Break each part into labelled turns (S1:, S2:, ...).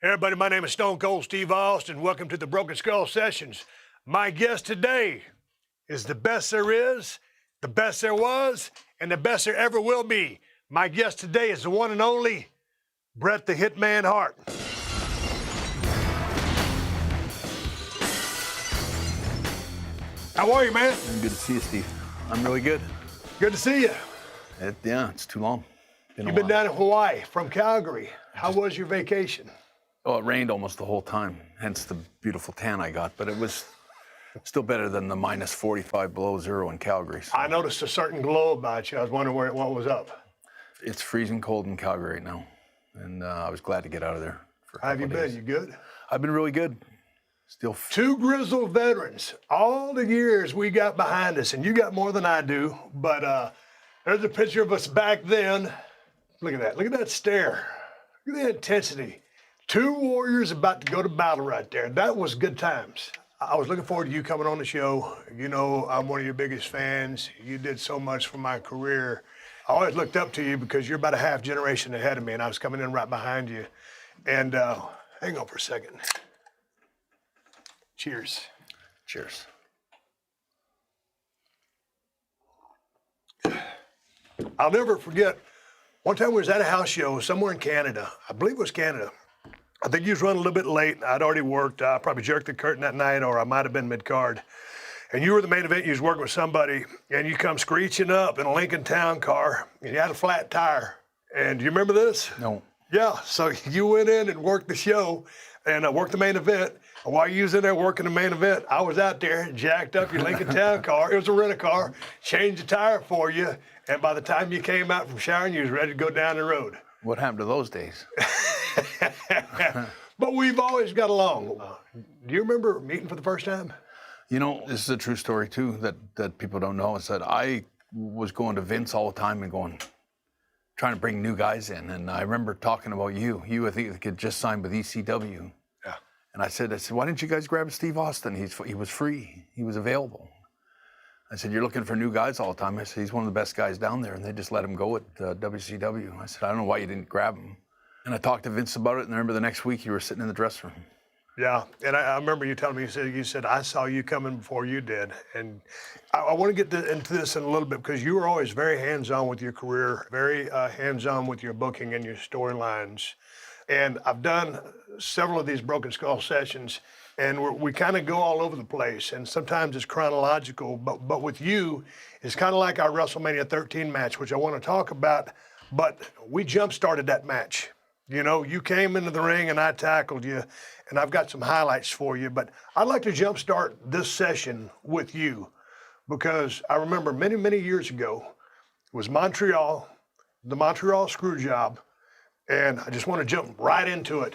S1: Hey everybody, my name is Stone Cold Steve Austin. Welcome to the Broken Skull Sessions. My guest today is the best there is, the best there was, and the best there ever will be. My guest today is the one and only Bret the Hitman Hart. How are you, man?
S2: Good to see you, Steve. I'm really good.
S1: Good to see you.
S2: It's too long.
S1: You've been down in Hawaii from Calgary. How was your vacation?
S2: Oh, it rained almost the whole time, hence the beautiful tan I got, but it was still better than the minus 45 below zero in Calgary. So.
S1: I noticed a certain glow about you. I was wondering what was up.
S2: It's freezing cold in Calgary right now, and I was glad to get out of there.
S1: How have you been? You good?
S2: I've been really good. Still.
S1: Two grizzled veterans. All the years we got behind us, and you got more than I do, but there's a picture of us back then. Look at that. Look at that stare. Look at the intensity. Two warriors about to go to battle right there. That was good times. I was looking forward to you coming on the show. You know, I'm one of your biggest fans. You did so much for my career. I always looked up to you because you're about a half generation ahead of me, and I was coming in right behind you. And hang on for a second. Cheers.
S2: Cheers.
S1: I'll never forget, one time we was at a house show somewhere in Canada. I believe it was Canada. I think you was running a little bit late. I'd already worked. I probably jerked the curtain that night, or I might have been mid-card. And you were the main event. You was working with somebody, and you come screeching up in a Lincoln Town car, and you had a flat tire. And do you remember this?
S2: No.
S1: Yeah, so you went in and worked the show and worked the main event. And while you was in there working the main event, I was out there, jacked up your Lincoln Town car. It was a rent-a-car, changed the tire for you, and by the time you came out from showering, you was ready to go down the road.
S2: What happened to those days?
S1: But we've always got along. Do you remember meeting for the first time?
S2: You know, this is a true story, too, that people don't know. Is that I was going to Vince all the time and trying to bring new guys in. And I remember talking about you. You, I think, had just signed with ECW.
S1: Yeah.
S2: And I said, why didn't you guys grab Steve Austin? He was free. He was available. I said, you're looking for new guys all the time. I said, he's one of the best guys down there. And they just let him go at WCW. I said, I don't know why you didn't grab him. And I talked to Vince about it, and I remember the next week you were sitting in the dressing room.
S1: Yeah, and I remember you telling me, you said, I saw you coming before you did. And I want to get into this in a little bit because you were always very hands-on with your career, very hands-on with your booking and your storylines. And I've done several of these Broken Skull sessions, and we kind of go all over the place. And sometimes it's chronological, but with you, it's kind of like our WrestleMania 13 match, which I want to talk about, but we jump-started that match. You know, you came into the ring and I tackled you, and I've got some highlights for you. But I'd like to jumpstart this session with you because I remember many, many years ago, it was Montreal, the Montreal Screwjob, and I just want to jump right into it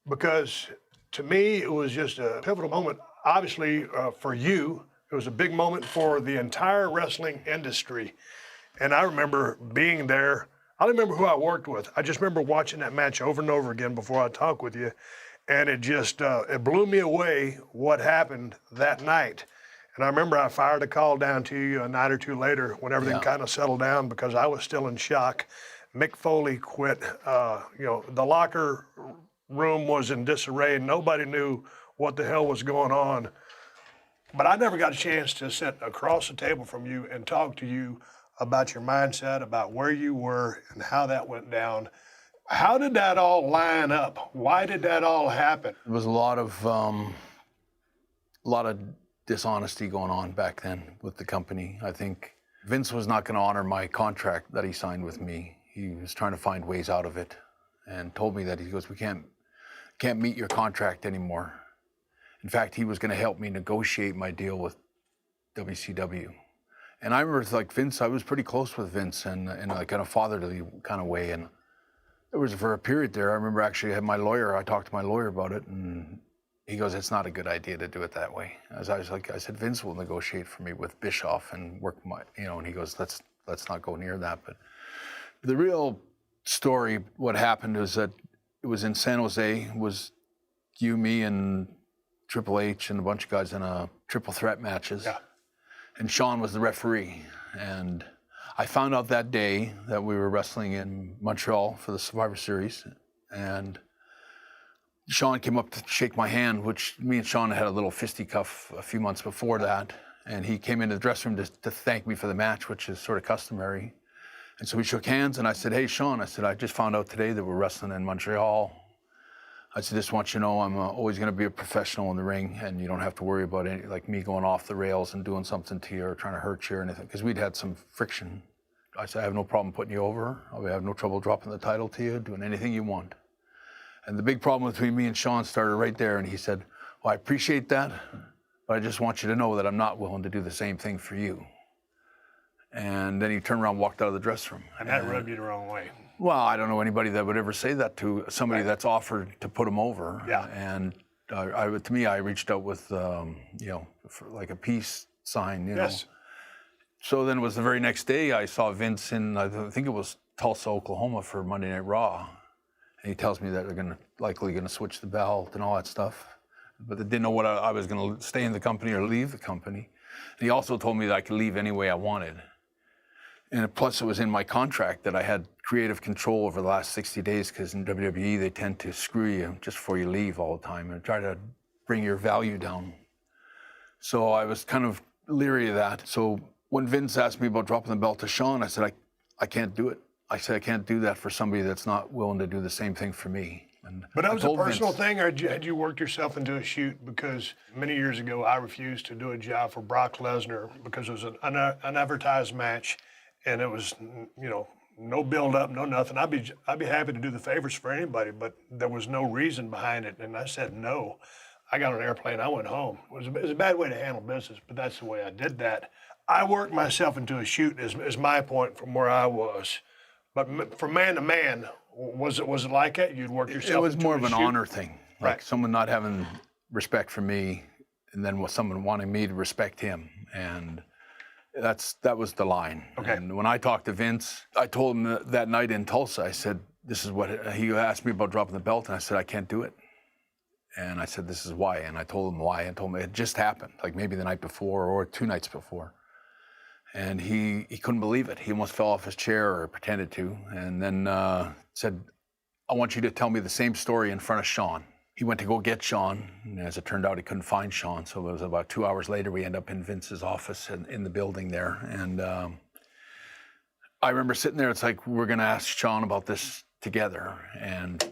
S1: because to me, it was just a pivotal moment. Obviously, for you, it was a big moment for the entire wrestling industry. And I remember being there. I don't remember who I worked with. I just remember watching that match over and over again before I talk with you. And it just, it blew me away what happened that night. And I remember I fired a call down to you a night or two later when everything kind of settled down because I was still in shock. Mick Foley quit. The locker room was in disarray and nobody knew what the hell was going on. But I never got a chance to sit across the table from you and talk to you about your mindset, about where you were and how that went down. How did that all line up? Why did that all happen?
S2: There was a lot of dishonesty going on back then with the company. I think Vince was not going to honor my contract that he signed with me. He was trying to find ways out of it and told me that he goes, we can't meet your contract anymore. In fact, he was going to help me negotiate my deal with WCW. And I remember, like, Vince, I was pretty close with Vince and in like in a fatherly kind of way. And it was for a period there. I remember actually I had my lawyer, I talked to my lawyer about it, and he goes, it's not a good idea to do it that way. As I was like, I said, Vince will negotiate for me with Bischoff and work my, and he goes, let's not go near that. But the real story, what happened is that it was in San Jose, it was you, me, and Triple H and a bunch of guys in a triple threat matches.
S1: Yeah.
S2: And Sean was the referee. And I found out that day that we were wrestling in Montreal for the Survivor Series. And Sean came up to shake my hand, which me and Sean had a little fisticuff a few months before that. And he came into the dressing room to thank me for the match, which is sort of customary. And so we shook hands, and I said, hey, Sean, I said, I just found out today that we're wrestling in Montreal. I said, just want you to know I'm always going to be a professional in the ring, and you don't have to worry about any, like me going off the rails and doing something to you or trying to hurt you or anything, because we'd had some friction. I said, I have no problem putting you over. I have no trouble dropping the title to you, doing anything you want. And the big problem between me and Sean started right there, and he said, well, I appreciate that, but I just want you to know that I'm not willing to do the same thing for you. And then he turned around and walked out of the dressing room.
S1: And that rubbed you the wrong way.
S2: Well, I don't know anybody that would ever say that to somebody that's offered to put him over.
S1: Yeah.
S2: And to me, I reached out with, for like a peace sign, you know. So then it was the very next day I saw Vince in, I think it was Tulsa, Oklahoma for Monday Night Raw. And he tells me that they're likely going to switch the belt and all that stuff. But they didn't know what I was going to stay in the company or leave the company. And he also told me that I could leave any way I wanted. And plus, it was in my contract that I had creative control over the last 60 days, because in WWE, they tend to screw you just before you leave all the time and try to bring your value down. So I was kind of leery of that. So when Vince asked me about dropping the belt to Sean, I said, I can't do it. I said, I can't do that for somebody that's not willing to do the same thing for me. And
S1: but that was a personal
S2: Vince,
S1: thing, or had you worked yourself into a shoot? Because many years ago, I refused to do a job for Brock Lesnar because it was an unadvertised match. And it was, no build up, no nothing. I'd be happy to do the favors for anybody, but there was no reason behind it. And I said no. I got on an airplane. I went home. It was a bad way to handle business, but that's the way I did that. I worked myself into a shoot is my point from where I was. But from man to man, was it like that? You'd work yourself.
S2: It was
S1: into
S2: more
S1: a
S2: of an
S1: shoot?
S2: honor thing, like
S1: Right.
S2: someone not having respect for me, and then someone wanting me to respect him, and that was the line.
S1: Okay.
S2: And when I talked to Vince, I told him that night in Tulsa, I said, this is what, he asked me about dropping the belt, and I said, I can't do it. And I said, this is why. And I told him why, and told him it just happened, like maybe the night before or 2 nights before. And he couldn't believe it. He almost fell off his chair, or pretended to, and then said, I want you to tell me the same story in front of Sean. He went to go get Sean, and as it turned out, he couldn't find Sean. So it was about 2 hours later, we end up in Vince's office in the building there. And I remember sitting there, it's like, we're gonna ask Sean about this together. And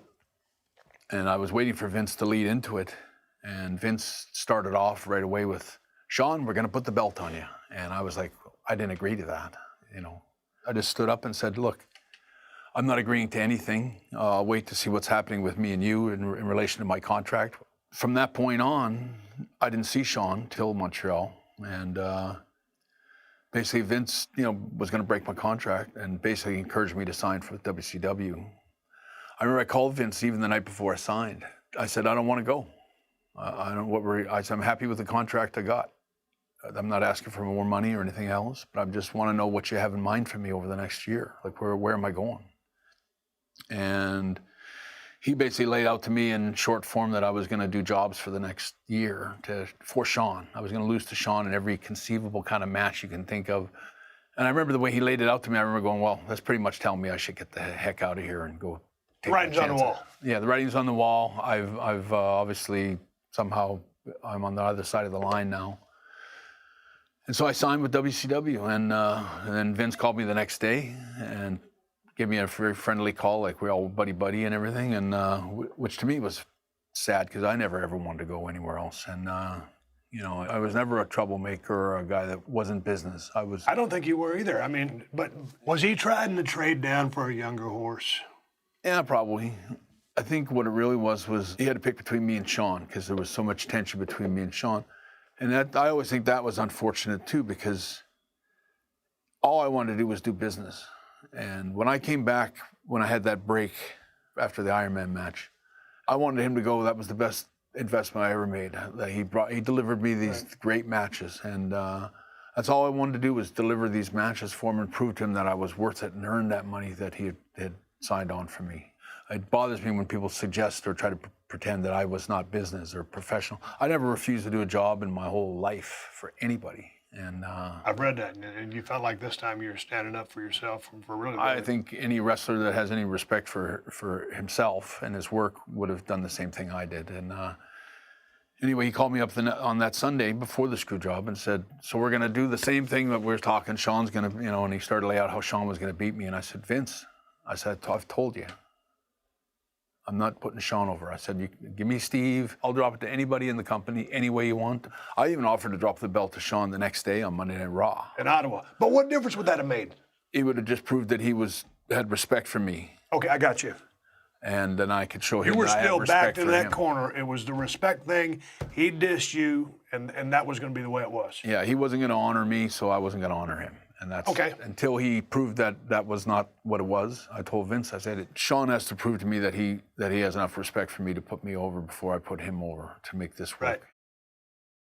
S2: I was waiting for Vince to lead into it. And Vince started off right away with, Sean, we're gonna put the belt on you. And I was like, I didn't agree to that, I just stood up and said, look, I'm not agreeing to anything. I'll wait to see what's happening with me and you in relation to my contract. From that point on, I didn't see Sean till Montreal. And basically Vince, was going to break my contract and basically encouraged me to sign for WCW. I remember I called Vince even the night before I signed. I said, I don't want to go. I said, I'm happy with the contract I got. I'm not asking for more money or anything else, but I just want to know what you have in mind for me over the next year. Like, where am I going? And he basically laid out to me in short form that I was going to do jobs for the next year for Sean. I was going to lose to Sean in every conceivable kind of match you can think of. And I remember the way he laid it out to me, I remember going, well, that's pretty much telling me I should get the heck out of here and go take my
S1: Writing's on the
S2: chances.
S1: wall.
S2: Yeah, the writing's on the wall. I've obviously somehow, I'm on the other side of the line now. And so I signed with WCW, and then Vince called me the next day and gave me a very friendly call, like we're all buddy and everything, and which to me was sad because I never ever wanted to go anywhere else. And I was never a troublemaker or a guy that wasn't business.
S1: I don't think you were either. I mean, but was he trying to trade down for a younger horse?
S2: Yeah, probably. I think what it really was he had to pick between me and Sean because there was so much tension between me and Sean. And that I always think that was unfortunate too, because all I wanted to do was do business. And when I came back, when I had that break after the Iron Man match, I wanted him to go, that was the best investment I ever made. That he delivered me these great matches. And that's all I wanted to do was deliver these matches for him and prove to him that I was worth it and earn that money that he had signed on for me. It bothers me when people suggest or try to pretend that I was not business or professional. I never refused to do a job in my whole life for anybody. And
S1: I've read that, and you felt like this time you were standing up for yourself for really.
S2: I think any wrestler that has any respect for himself and his work would have done the same thing I did. And anyway, he called me up on that Sunday before the screw job and said, so we're going to do the same thing that we were talking. Sean's going to, and he started to lay out how Sean was going to beat me. And I said, Vince, I've told you, I'm not putting Sean over. I said, you give me Steve. I'll drop it to anybody in the company any way you want. I even offered to drop the belt to Sean the next day on Monday Night Raw.
S1: In Ottawa. But what difference would that have made?
S2: It would have just proved that he had respect for me.
S1: Okay, I got you.
S2: And then I could show him
S1: You were
S2: that I had
S1: still
S2: respect
S1: backed in
S2: for
S1: that
S2: him.
S1: corner. It was the respect thing. He dissed you, and that was going to be the way it was.
S2: Yeah, he wasn't going to honor me, so I wasn't going to honor him. And that's
S1: okay.
S2: Until he proved that that was not what it was. I told Vince, I said, Sean has to prove to me that he has enough respect for me to put me over before I put him over to make this work.
S1: Right.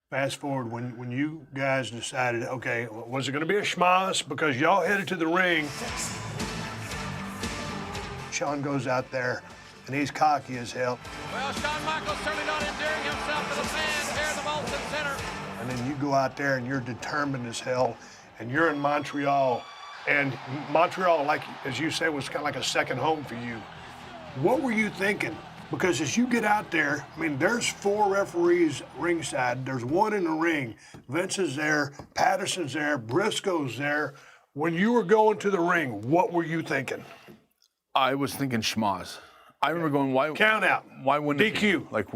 S1: Fast forward, when you guys decided, okay, was it going to be a schmoz? Because y'all headed to the ring. Shawn goes out there, and he's cocky as hell.
S3: Well, Shawn Michaels certainly not endearing himself to the fans here in the Molson Center.
S1: And then you go out there, and you're determined as hell, and you're in Montreal. And Montreal, like as you say, was kind of like a second home for you. What were you thinking? Because as you get out there, I mean, there's 4 referees ringside. There's 1 in the ring. Vince is there, Patterson's there, Briscoe's there. When you were going to the ring, what were you thinking?
S2: I was thinking schmoz. I remember going, why?
S1: Count out.
S2: Why wouldn't it be?
S1: DQ.
S2: Like,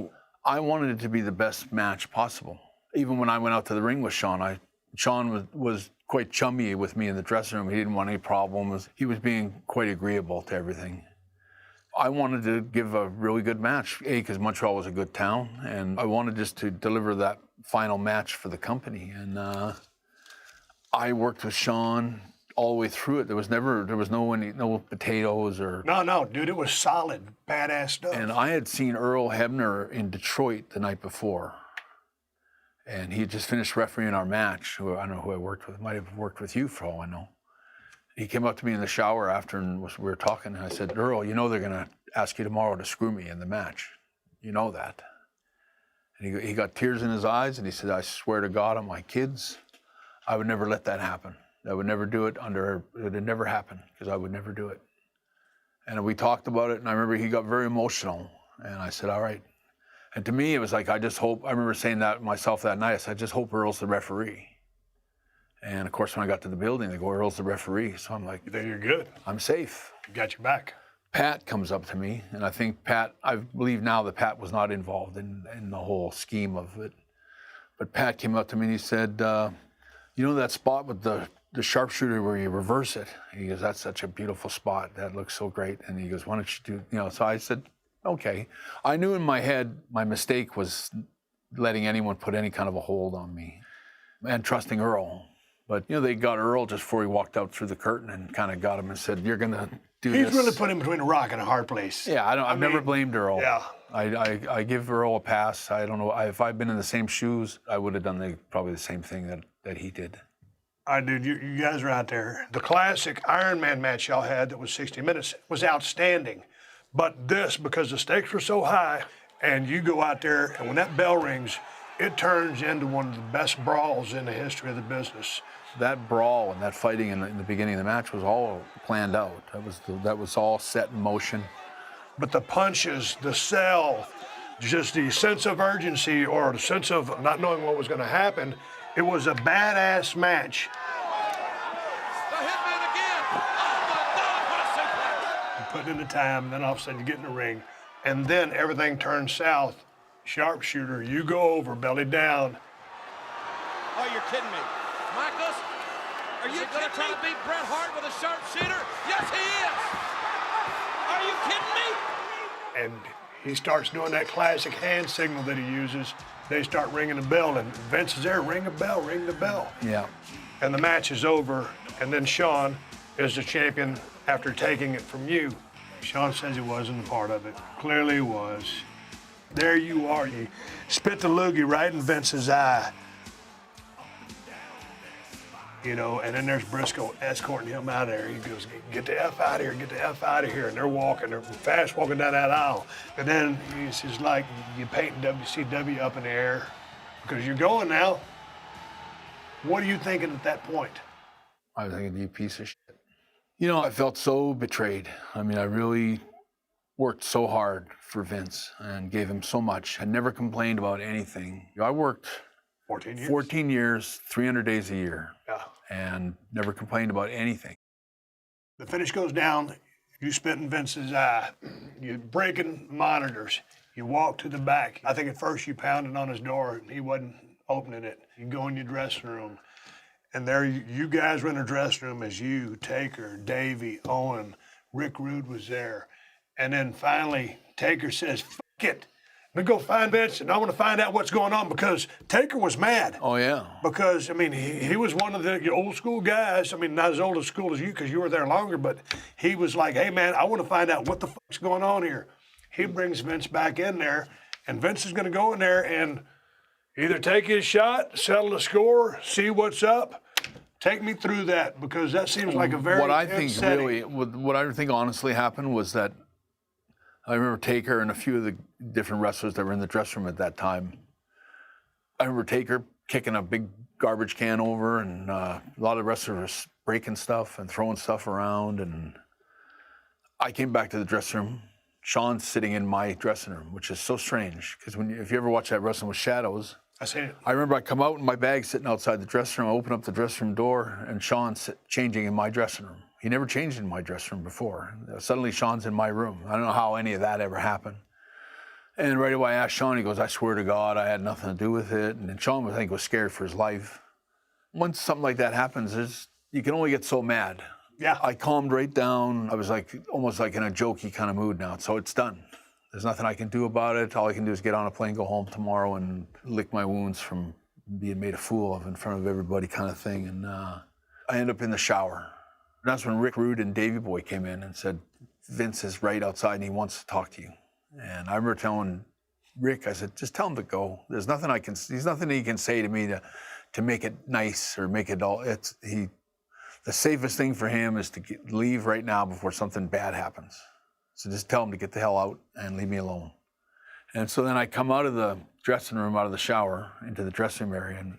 S2: I wanted it to be the best match possible. Even when I went out to the ring with Sean, Sean was quite chummy with me in the dressing room. He didn't want any problems. He was being quite agreeable to everything. I wanted to give a really good match, because Montreal was a good town, and I wanted just to deliver that final match for the company. And I worked with Sean all the way through it. There was no potatoes or.
S1: No, dude, it was solid, badass stuff.
S2: And I had seen Earl Hebner in Detroit the night before. And he had just finished refereeing our match. I don't know who I worked with. Might have worked with you for all I know. He came up to me in the shower after and we were talking, and I said, Earl, you know they're going to ask you tomorrow to screw me in the match. You know that. And he got tears in his eyes, and he said, I swear to God on my kids, I would never let that happen. I would never do it it would never happen, because I would never do it. And we talked about it, and I remember he got very emotional. And I said, all right. And to me, it was like, I remember saying that myself that night. I said, I just hope Earl's the referee. And of course, when I got to the building, they go, Earl's the referee. So I'm like,
S1: then you're good.
S2: I'm safe.
S1: You got your back.
S2: Pat comes up to me, and I think I believe now that Pat was not involved in the whole scheme of it. But Pat came up to me and he said, you know that spot with the sharpshooter where you reverse it? He goes, that's such a beautiful spot. That looks so great. And he goes, why don't you do, so I said, okay. I knew in my head my mistake was letting anyone put any kind of a hold on me and trusting Earl. But, they got Earl just before he walked out through the curtain and kind of got him and said, you're going to do this.
S1: He's really put him between a rock and a hard place.
S2: Yeah, I've never blamed Earl.
S1: Yeah.
S2: I give Earl a pass. I don't know. If I'd been in the same shoes, I would have done probably the same thing that he did.
S1: All right, dude, you guys are out there. The classic Iron Man match y'all had that was 60 minutes was outstanding. But this, because the stakes were so high, and you go out there, and when that bell rings, it turns into one of the best brawls in the history of the business.
S2: That brawl and that fighting in the beginning of the match was all planned out. That was all set in motion.
S1: But the punches, the sell, just the sense of urgency or the sense of not knowing what was going to happen, it was a badass match.
S3: The Hitman again. Oh, my God, what a suplex.
S1: You put in the time, and then all of a sudden you get in the ring, and then everything turns south. Sharpshooter, you go over, belly down.
S3: Oh, you're kidding me. Michaels, are you going to try to beat Bret Hart with a sharpshooter? Yes, he is. Are you kidding me?
S1: And he starts doing that classic hand signal that he uses. They start ringing the bell, and Vince is there, ring the bell.
S2: Yeah.
S1: And the match is over, and then Shawn is the champion after taking it from you. Shawn says he wasn't a part of it. Clearly he was. There you are. You spit the loogie right in Vince's eye. And then there's Briscoe escorting him out of there. He goes, get the F out of here, get the F out of here. And they're fast walking down that aisle. And then it's just like you painting WCW up in the air because you're going now. What are you thinking at that point?
S2: I was thinking, you piece of shit. You know, I felt so betrayed. I mean, I really worked so hard for Vince and gave him so much. I never complained about anything. I worked
S1: 14 years.
S2: 14 years, 300 days a year,
S1: Yeah.
S2: and never complained about anything.
S1: The finish goes down. You spit in Vince's eye. You're breaking monitors. You walk to the back. I think at first you pounded on his door and he wasn't opening it. You go in your dressing room, and there you guys were in the dressing room as you, Taker, Davey, Owen, Rick Rude was there. And then finally, Taker says, "F it. I'm gonna go find Vince and I want to find out what's going on," because Taker was mad.
S2: Oh, yeah.
S1: Because, I mean, he was one of the old school guys. I mean, not as old as school as you because you were there longer, but he was like, "Hey, man, I want to find out what the fuck's going on here." He brings Vince back in there, and Vince is going to go in there and either take his shot, settle the score, see what's up. Take me through that, because that seems like a very
S2: What I
S1: intense
S2: think
S1: setting.
S2: really, what I think honestly happened was that I remember Taker and a few of the different wrestlers that were in the dressing room at that time. I remember Taker kicking a big garbage can over, and a lot of wrestlers were breaking stuff and throwing stuff around. And I came back to the dressing room. Sean's sitting in my dressing room, which is so strange because if you ever watch that Wrestling with Shadows,
S1: I seen it.
S2: I remember I come out and my bag's sitting outside the dressing room. I open up the dressing room door, and Sean's changing in my dressing room. He never changed in my dressing room before. Suddenly, Sean's in my room. I don't know how any of that ever happened. And right away, I asked Sean. He goes, "I swear to God, I had nothing to do with it." And then Sean, I think, was scared for his life. Once something like that happens, you can only get so mad.
S1: Yeah.
S2: I calmed right down. I was like almost like in a jokey kind of mood now. So it's done. There's nothing I can do about it. All I can do is get on a plane, go home tomorrow, and lick my wounds from being made a fool of in front of everybody, kind of thing. And I end up in the shower. And that's when Rick Rude and Davey Boy came in and said, "Vince is right outside and he wants to talk to you." And I remember telling Rick, I said, "Just tell him to go. There's nothing there's nothing he can say to me to make it nice or make it all. The safest thing for him is to leave right now before something bad happens. So just tell him to get the hell out and leave me alone." And so then I come out of the dressing room, out of the shower, into the dressing room area, and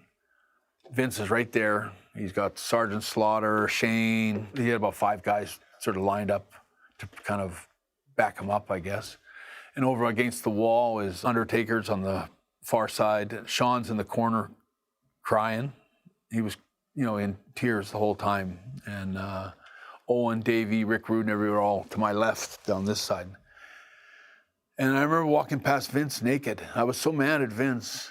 S2: Vince is right there. He's got Sergeant Slaughter, Shane. He had about 5 guys sort of lined up to kind of back him up, I guess. And over against the wall is Undertaker's on the far side. Sean's in the corner crying. He was, in tears the whole time. And Owen, Davey, Rick Rude, and everybody were all to my left down this side. And I remember walking past Vince naked. I was so mad at Vince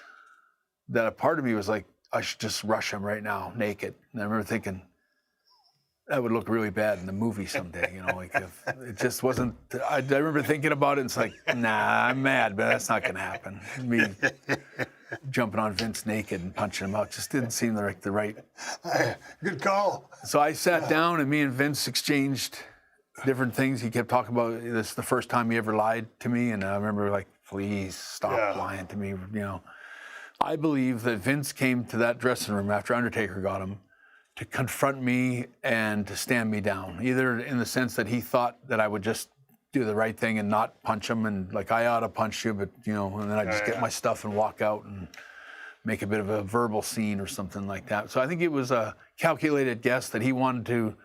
S2: that a part of me was like, I should just rush him right now, naked. And I remember thinking, that would look really bad in the movie someday, like if it just wasn't, I remember thinking about it and it's like, nah, I'm mad, but that's not gonna happen. Me jumping on Vince naked and punching him out just didn't seem like the right.
S1: Good call.
S2: So I sat down and me and Vince exchanged different things. He kept talking about this the first time he ever lied to me. And I remember like, please stop lying to me, I believe that Vince came to that dressing room after Undertaker got him to confront me and to stand me down, either in the sense that he thought that I would just do the right thing and not punch him and like I ought to punch you, but and then I just get my stuff and walk out and make a bit of a verbal scene or something like that. So I think it was a calculated guess that he wanted to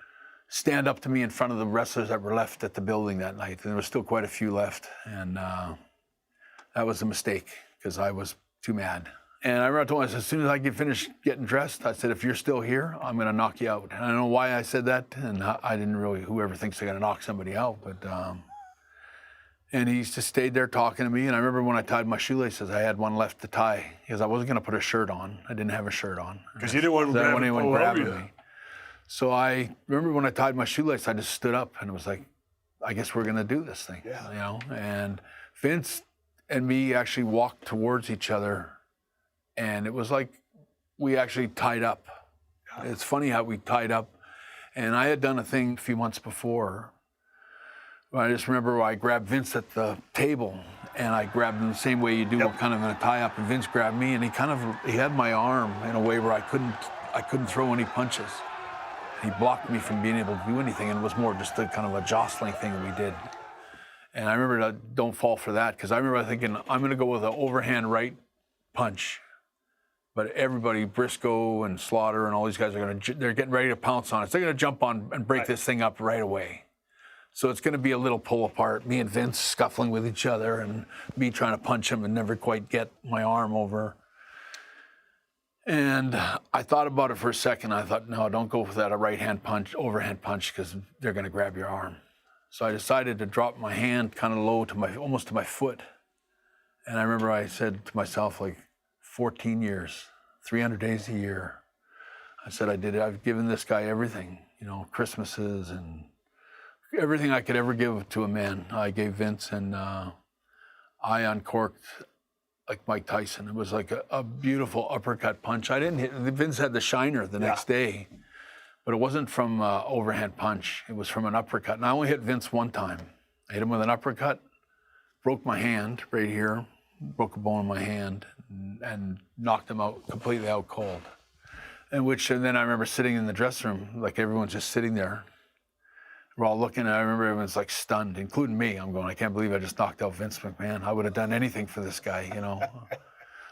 S2: stand up to me in front of the wrestlers that were left at the building that night. And there was still quite a few left, and that was a mistake because I was too mad. And I remember I told him, I said, as soon as I get finished getting dressed, I said, if you're still here, I'm going to knock you out. And I don't know why I said that, and I didn't really, whoever thinks they're going to knock somebody out, but, and he just stayed there talking to me. And I remember when I tied my shoelaces, I had one left to tie because I wasn't going to put a shirt on. I didn't have a shirt on.
S1: Because you didn't want
S2: anyone grabbing
S1: you.
S2: me. So I remember when I tied my shoelace, I just stood up and it was like, I guess we're going to do this thing, And Vince and me actually walked towards each other. And it was like we actually tied up. It's funny how we tied up. And I had done a thing a few months before. I just remember I grabbed Vince at the table, and I grabbed him the same way you do, kind of in a tie-up. And Vince grabbed me, and he had my arm in a way where I couldn't throw any punches. He blocked me from being able to do anything, and it was more just a kind of a jostling thing that we did. And I remember, don't fall for that, because I remember thinking, I'm going to go with an overhand right punch. But everybody, Briscoe and Slaughter and all these guys they're getting ready to pounce on us. They're going to jump on and break this thing up right away. So it's going to be a little pull apart. Me and Vince scuffling with each other and me trying to punch him and never quite get my arm over. And I thought about it for a second. I thought, no, don't go for that right-hand punch, overhand punch, because they're going to grab your arm. So I decided to drop my hand kind of low to almost to my foot. And I remember I said to myself, like, 14 years, 300 days a year. I said, I've given this guy everything, Christmases and everything I could ever give to a man. I gave Vince, and I uncorked like Mike Tyson. It was like a beautiful uppercut punch. I didn't hit, Vince had the shiner the next day, but it wasn't from overhand punch. It was from an uppercut. And I only hit Vince one time. I hit him with an uppercut, broke my hand right here, broke a bone in my hand, and knocked him out, completely out cold. And then I remember sitting in the dressing room, like everyone's just sitting there. We're all looking, and I remember everyone's like stunned, including me. I'm going, I can't believe I just knocked out Vince McMahon. I would have done anything for this guy,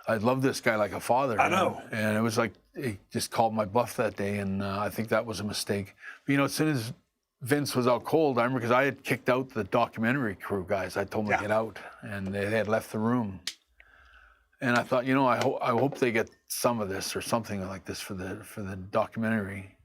S2: I love this guy like a father.
S1: I know.
S2: And it was like, he just called my bluff that day, and I think that was a mistake. But, as soon as Vince was out cold, I remember, because I had kicked out the documentary crew guys. I told them to get out, and they had left the room. And I thought, I hope they get some of this or something like this for the documentary.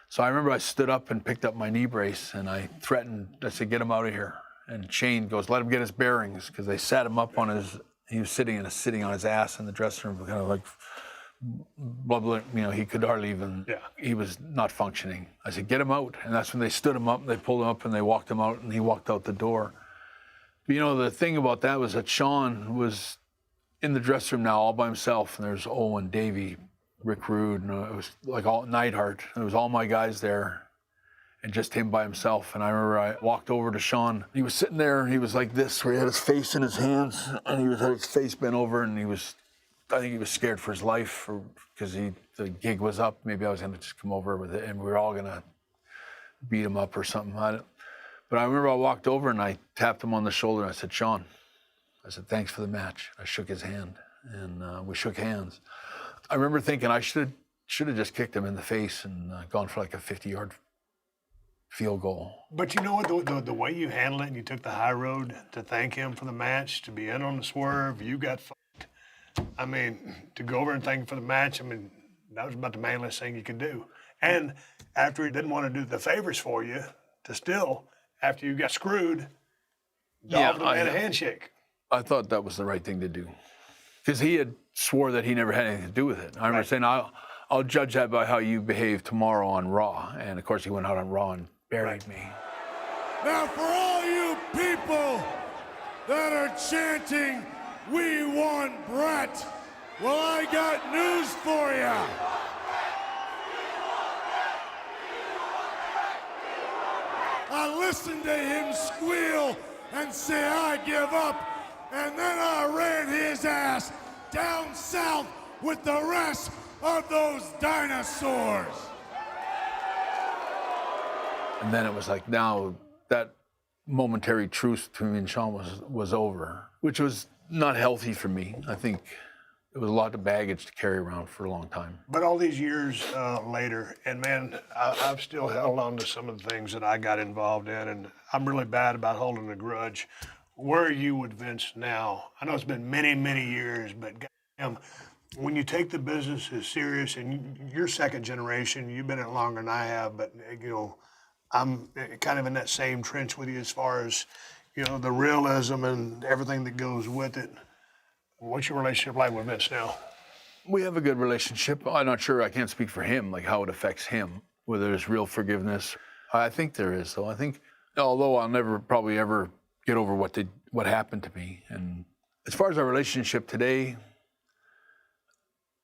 S2: So I remember I stood up and picked up my knee brace, and I threatened, I said, get him out of here. And Shane goes, let him get his bearings, because they sat him up on he was sitting on his ass in the dressing room, kind of like bubbling, he could hardly even, he was not functioning. I said, get him out. And that's when they stood him up, and they pulled him up, and they walked him out, and he walked out the door. But, the thing about that was that Sean was in the dressing room now all by himself, and there's Owen, Davey, Rick Rude, and it was like all Neidhart. It was all my guys there, and just him by himself. And I remember I walked over to Sean. He was sitting there, and he was like this, where he had his face in his hands, and he had his face bent over, and I think he was scared for his life, because the gig was up. Maybe I was going to just come over with it, and we were all going to beat him up or something. But I remember I walked over, and I tapped him on the shoulder, and I said, Sean, I said, thanks for the match. I shook his hand, and we shook hands. I remember thinking I should have just kicked him in the face and gone for like a 50-yard field goal.
S1: But you know what? The way you handled it, and you took the high road to thank him for the match, to be in on the swerve, you got fucked. I mean, to go over and thank him for the match, that was about the manliest thing you could do. And after he didn't want to do the favors for you, to still, after you got screwed, dog the man a handshake.
S2: I thought that was the right thing to do, because he had swore that he never had anything to do with it. I remember saying, I'll judge that by how you behave tomorrow on Raw. And of course he went out on Raw and buried me.
S4: Now for all you people that are chanting, we want Bret, well, I got news for you. I listened to him squeal and say, I give up. And then I ran his ass down south with the rest of those dinosaurs.
S2: And then it was like, now that momentary truce between me and Sean was over, which was not healthy for me. I think it was a lot of baggage to carry around for a long time.
S1: But all these years later, and man, I've still held on to some of the things that I got involved in, and I'm really bad about holding a grudge. Where are you with Vince now? I know it's been many, many years, but goddamn, when you take the business as serious, and you're second generation, you've been in it longer than I have, but I'm kind of in that same trench with you as far as, the realism and everything that goes with it. What's your relationship like with Vince now?
S2: We have a good relationship. I'm not sure, I can't speak for him, like how it affects him, whether there's real forgiveness. I think there is, though. I think, although I'll never probably ever get over what happened to me. And as far as our relationship today,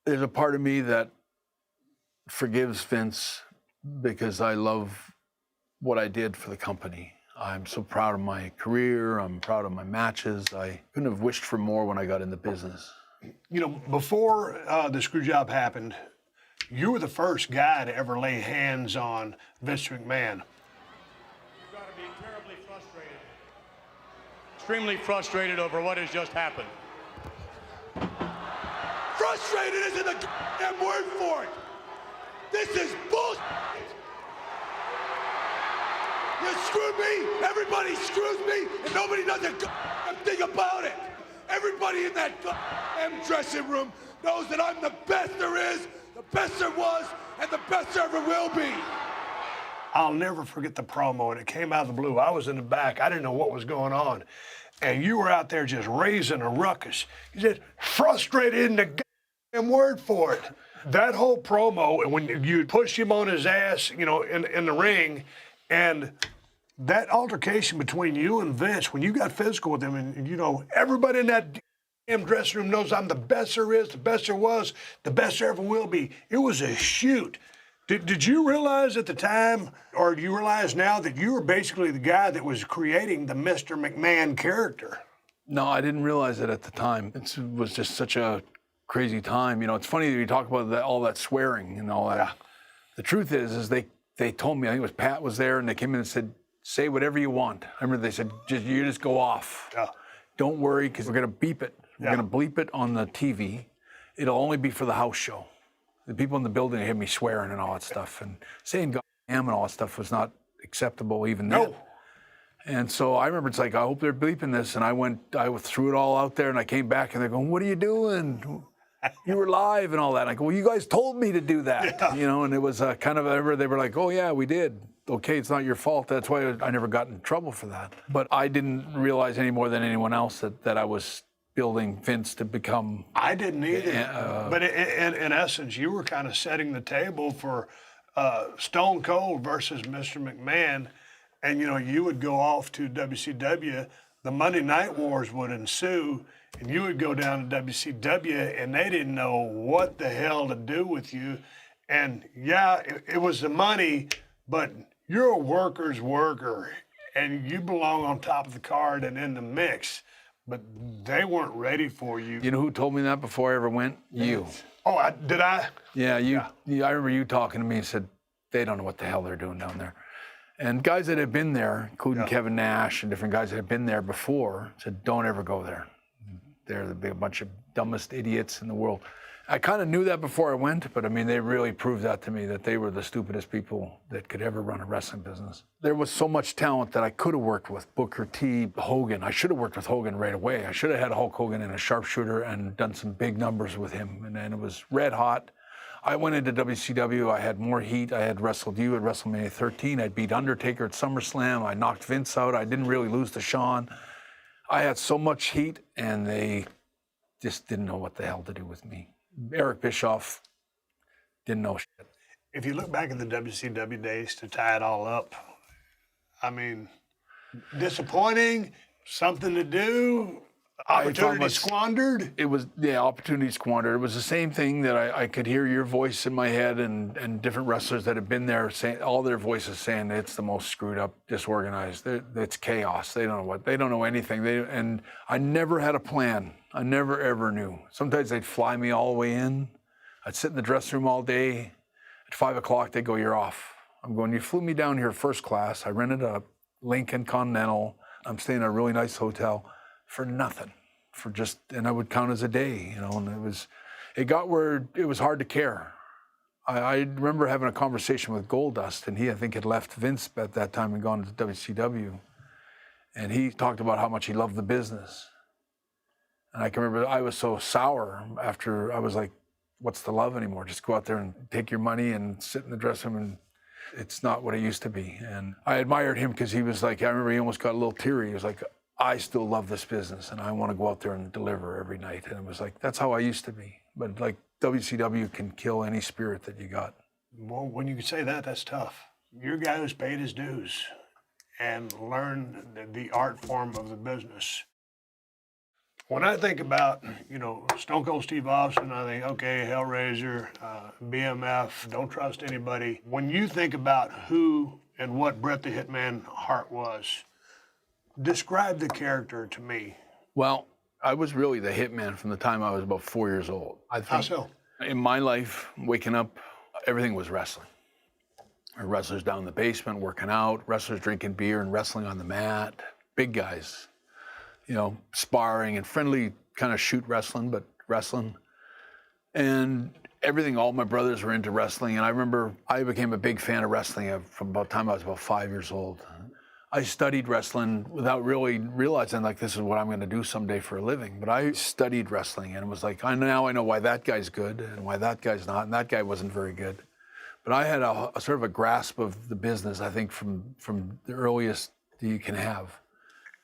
S2: there's a part of me that forgives Vince because I love what I did for the company. I'm so proud of my career. I'm proud of my matches. I couldn't have wished for more when I got in the business.
S1: Before the screw job happened, you were the first guy to ever lay hands on Vince McMahon.
S5: You've got to be terribly frustrated. Extremely frustrated over what has just happened.
S3: Frustrated!
S4: Frustrated isn't the damn word for it. This is bullshit. You screwed me, everybody screws me, and nobody does a damn thing about it. Everybody in that damn dressing room knows that I'm the best there is, the best there was, and the best there ever will be.
S1: I'll never forget the promo, and it came out of the blue. I was in the back. I didn't know what was going on. And you were out there just raising a ruckus. You said, frustrated isn't the goddamn word for it. That whole promo, and when you push him on his ass, you know, in the ring, and that altercation between you and Vince, when you got physical with him, and you know, everybody in that damn dressing room knows I'm the best there is, the best there was, the best there ever will be. It was a shoot. Did you realize at the time, or do you realize now that you were basically the guy that was creating the Mr. McMahon character?
S2: No, I didn't realize it at the time. It was just such a crazy time. You know, it's funny that you talk about all that swearing and all that.
S1: Yeah.
S2: The truth is they told me, I think it was Pat was there, and they came in and said, say whatever you want. I remember they said, you just go off.
S1: Yeah.
S2: Don't worry, because we're going to beep it. We're
S1: Yeah.
S2: going to bleep it on the TV. It'll only be for the house show. The people in the building hear me swearing and all that stuff, and saying "goddamn" and all that stuff was not acceptable even then.
S1: No.
S2: And so I remember it's like, I hope they're bleeping this. And I threw it all out there, and I came back, and they're going, what are you doing? You were live and all that. And I go, well, you guys told me to do that.
S1: Yeah.
S2: You know, and it was kind of, they were like, oh yeah, we did. Okay, it's not your fault. That's why I never got in trouble for that. But I didn't realize any more than anyone else that I was building Vince to become.
S1: I didn't either. But in essence, you were kind of setting the table for Stone Cold versus Mr. McMahon. And, you know, you would go off to WCW. The Monday Night Wars would ensue. And you would go down to WCW, and they didn't know what the hell to do with you. And, yeah, it was the money, but you're a worker's worker, and you belong on top of the card and in the mix. But they weren't ready for you.
S2: You know who told me that before I ever went? You.
S1: Oh, did I?
S2: Yeah, I remember you talking to me and said, they don't know what the hell they're doing down there. And guys that have been there, including Kevin Nash and different guys that have been there before, said, don't ever go there. They're the big bunch of dumbest idiots in the world. I kind of knew that before I went, but I mean, they really proved that to me, that they were the stupidest people that could ever run a wrestling business. There was so much talent that I could have worked with. Booker T, Hogan. I should have worked with Hogan right away. I should have had Hulk Hogan in a sharpshooter and done some big numbers with him. And then it was red hot. I went into WCW. I had more heat. I had wrestled you at WrestleMania 13. I beat Undertaker at SummerSlam. I knocked Vince out. I didn't really lose to Shawn. I had so much heat, and they just didn't know what the hell to do with me. Eric Bischoff didn't know shit.
S1: If you look back at the WCW days to tie it all up, I mean, disappointing, something to do, opportunity squandered.
S2: It was, opportunity squandered. It was the same thing that I could hear your voice in my head, and different wrestlers that have been there saying, all their voices saying it's the most screwed up, disorganized. It's chaos. They don't know anything. And I never had a plan. I never ever knew. Sometimes they'd fly me all the way in. I'd sit in the dressing room all day. At 5 o'clock, they'd go, you're off. I'm going, you flew me down here first class. I rented a Lincoln Continental. I'm staying in a really nice hotel for nothing, and I would count as a day, you know, and it got where it was hard to care. I remember having a conversation with Goldust, and he, I think, had left Vince at that time and gone to WCW, and he talked about how much he loved the business. And I can remember I was so sour after. I was like, what's the love anymore? Just go out there and take your money and sit in the dressing room, and it's not what it used to be. And I admired him because he was like, I remember he almost got a little teary. He was like, I still love this business, and I want to go out there and deliver every night. And it was like, that's how I used to be. But like WCW can kill any spirit that you got.
S1: Well, when you say that, that's tough. You're a guy who's paid his dues and learned the art form of the business. When I think about, you know, Stone Cold Steve Austin, I think, okay, Hellraiser, BMF, don't trust anybody. When you think about who and what Bret the Hitman Hart was, describe the character to me.
S2: Well, I was really the hitman from the time I was about 4 years old. I think
S1: How so?
S2: In my life, waking up, everything was wrestling. Wrestlers down in the basement working out, wrestlers drinking beer and wrestling on the mat, big guys, you know, sparring and friendly kind of shoot wrestling, but wrestling. And everything, all my brothers were into wrestling. And I remember I became a big fan of wrestling from about the time I was about 5 years old. I studied wrestling without really realizing like this is what I'm going to do someday for a living. But I studied wrestling and it was like, now I know why that guy's good and why that guy's not, and that guy wasn't very good. But I had a sort of a grasp of the business, I think, from the earliest that you can have.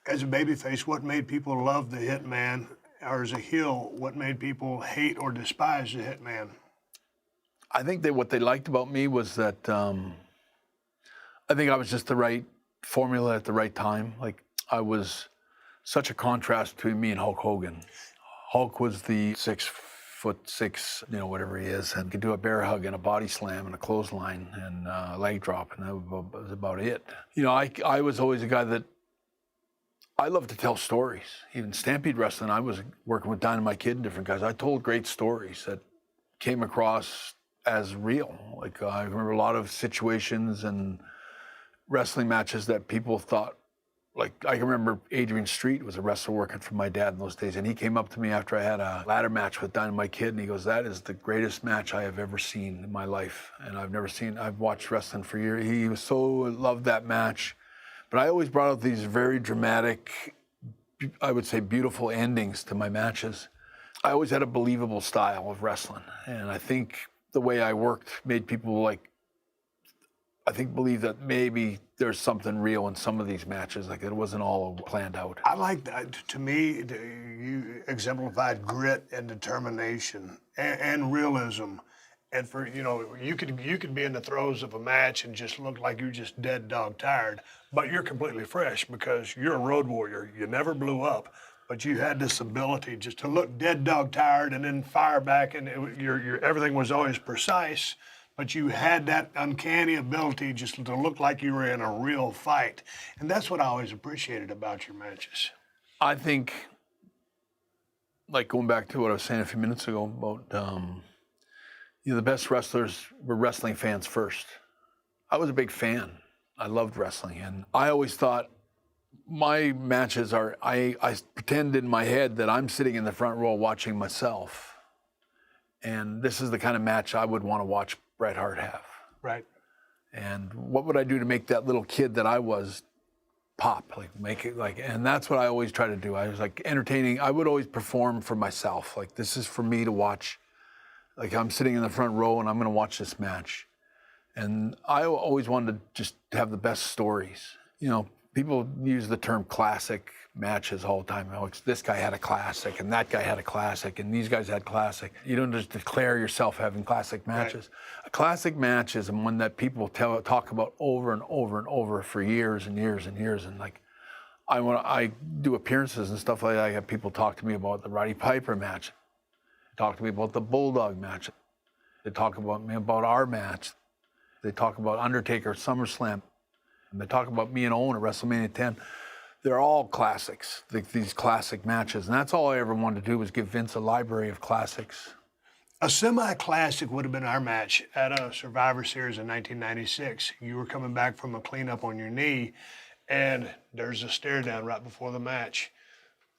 S1: As a babyface, what made people love the Hitman? Or as a heel, what made people hate or despise the Hitman?
S2: I think that what they liked about me was that I think I was just the right formula at the right time. Like I was such a contrast between me and Hulk Hogan. Hulk was the 6'6", whatever he is, and could do a bear hug and a body slam and a clothesline and a leg drop, and that was about it. I was always a guy that I love to tell stories. Even Stampede Wrestling, I was working with Dynamite Kid and different guys. I told great stories that came across as real. Like I remember a lot of situations and wrestling matches that people thought, like I can remember Adrian Street was a wrestler working for my dad in those days, and he came up to me after I had a ladder match with Dynamite Kid, and he goes, "That is the greatest match I have ever seen in my life." And I've watched wrestling for years. He was so loved that match. But I always brought out these very dramatic, I would say beautiful endings to my matches. I always had a believable style of wrestling, and I think the way I worked made people believe that maybe there's something real in some of these matches, like it wasn't all planned out.
S1: I like that. To me, you exemplified grit and determination and realism. And for, you could be in the throes of a match and just look like you're just dead dog tired, but you're completely fresh because you're a road warrior. You never blew up, but you had this ability just to look dead dog tired and then fire back, and your everything was always precise. But you had that uncanny ability just to look like you were in a real fight. And that's what I always appreciated about your matches.
S2: I think, like going back to what I was saying a few minutes ago about, the best wrestlers were wrestling fans first. I was a big fan. I loved wrestling. And I always thought my matches I pretend in my head that I'm sitting in the front row watching myself. And this is the kind of match I would want to watch Bret Hart have.
S1: Right.
S2: And what would I do to make that little kid that I was pop, and that's what I always try to do. I was like entertaining. I would always perform for myself. Like, this is for me to watch. Like, I'm sitting in the front row and I'm going to watch this match. And I always wanted to just have the best stories. People use the term classic matches all the time. This guy had a classic and that guy had a classic and these guys had classic. You don't just declare yourself having classic matches. Right. A classic match is one that people talk about over and over and over for years and years and years. And I do appearances and stuff like that. I have people talk to me about the Roddy Piper match. Talk to me about the Bulldog match. They talk about me about our match. They talk about Undertaker SummerSlam. And they talk about me and Owen at WrestleMania 10. They're all classics, these classic matches. And that's all I ever wanted to do, was give Vince a library of classics.
S1: A semi-classic would have been our match at a Survivor Series in 1996. You were coming back from a cleanup on your knee, and there's a stare down right before the match.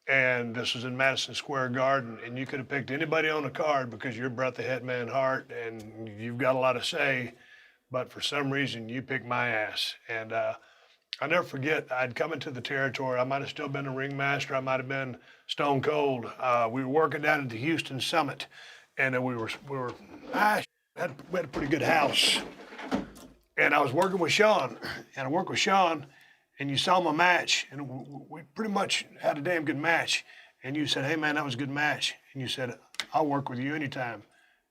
S1: And this was in Madison Square Garden, and you could have picked anybody on the card because you're Bret the Hitman Hart, and you've got a lot to say. But for some reason, you picked my ass. And I'll never forget, I'd come into the territory. I might have still been a ringmaster. I might have been Stone Cold. We were working down at the Houston Summit, and then we had a pretty good house. And I was working with Sean, and I worked with Sean, and you saw my match, and we pretty much had a damn good match. And you said, "Hey, man, that was a good match." And you said, "I'll work with you anytime."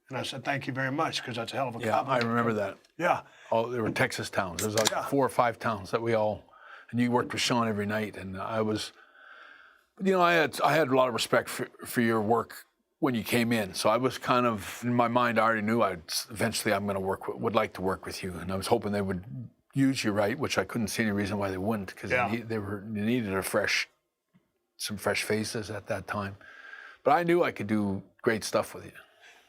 S1: And I said, "Thank you very much," because that's a hell of a compliment.
S2: I remember that.
S1: Yeah.
S2: Oh, there were Texas towns. There was 4 or 5 towns that and you worked with Sean every night. And I was, I had a lot of respect for your work when you came in. So I was kind of, in my mind, I already knew eventually I'm going to would like to work with you. And I was hoping they would use you right, which I couldn't see any reason why they wouldn't, because they needed some fresh faces at that time. But I knew I could do great stuff with you.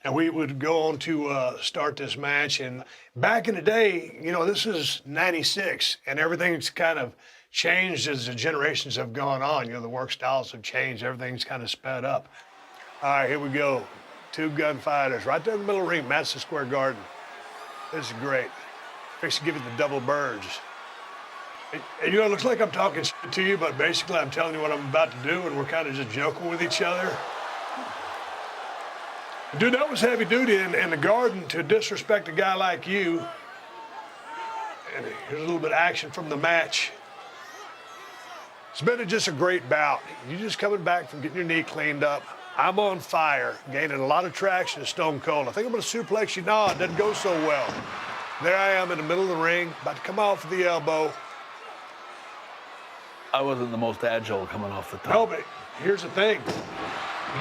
S1: And we would go on to start this match. And back in the day, this is 96, and everything's kind of changed as the generations have gone on. The work styles have changed. Everything's kind of sped up. All right, here we go. two gunfighters right there in the middle of the ring, Madison Square Garden. This is great. Fix to give you the double birds. And you know, it looks like I'm talking shit to you, but basically I'm telling you what I'm about to do, and we're kind of just joking with each other. Dude, that was heavy duty in the Garden to disrespect a guy like you. And here's a little bit of action from the match. It's been just a great bout. You're just coming back from getting your knee cleaned up. I'm on fire, gaining a lot of traction at Stone Cold. I think I'm going to suplex you. No, it doesn't go so well. There I am in the middle of the ring, about to come off of the elbow.
S2: I wasn't the most agile coming off the top.
S1: No, but here's the thing.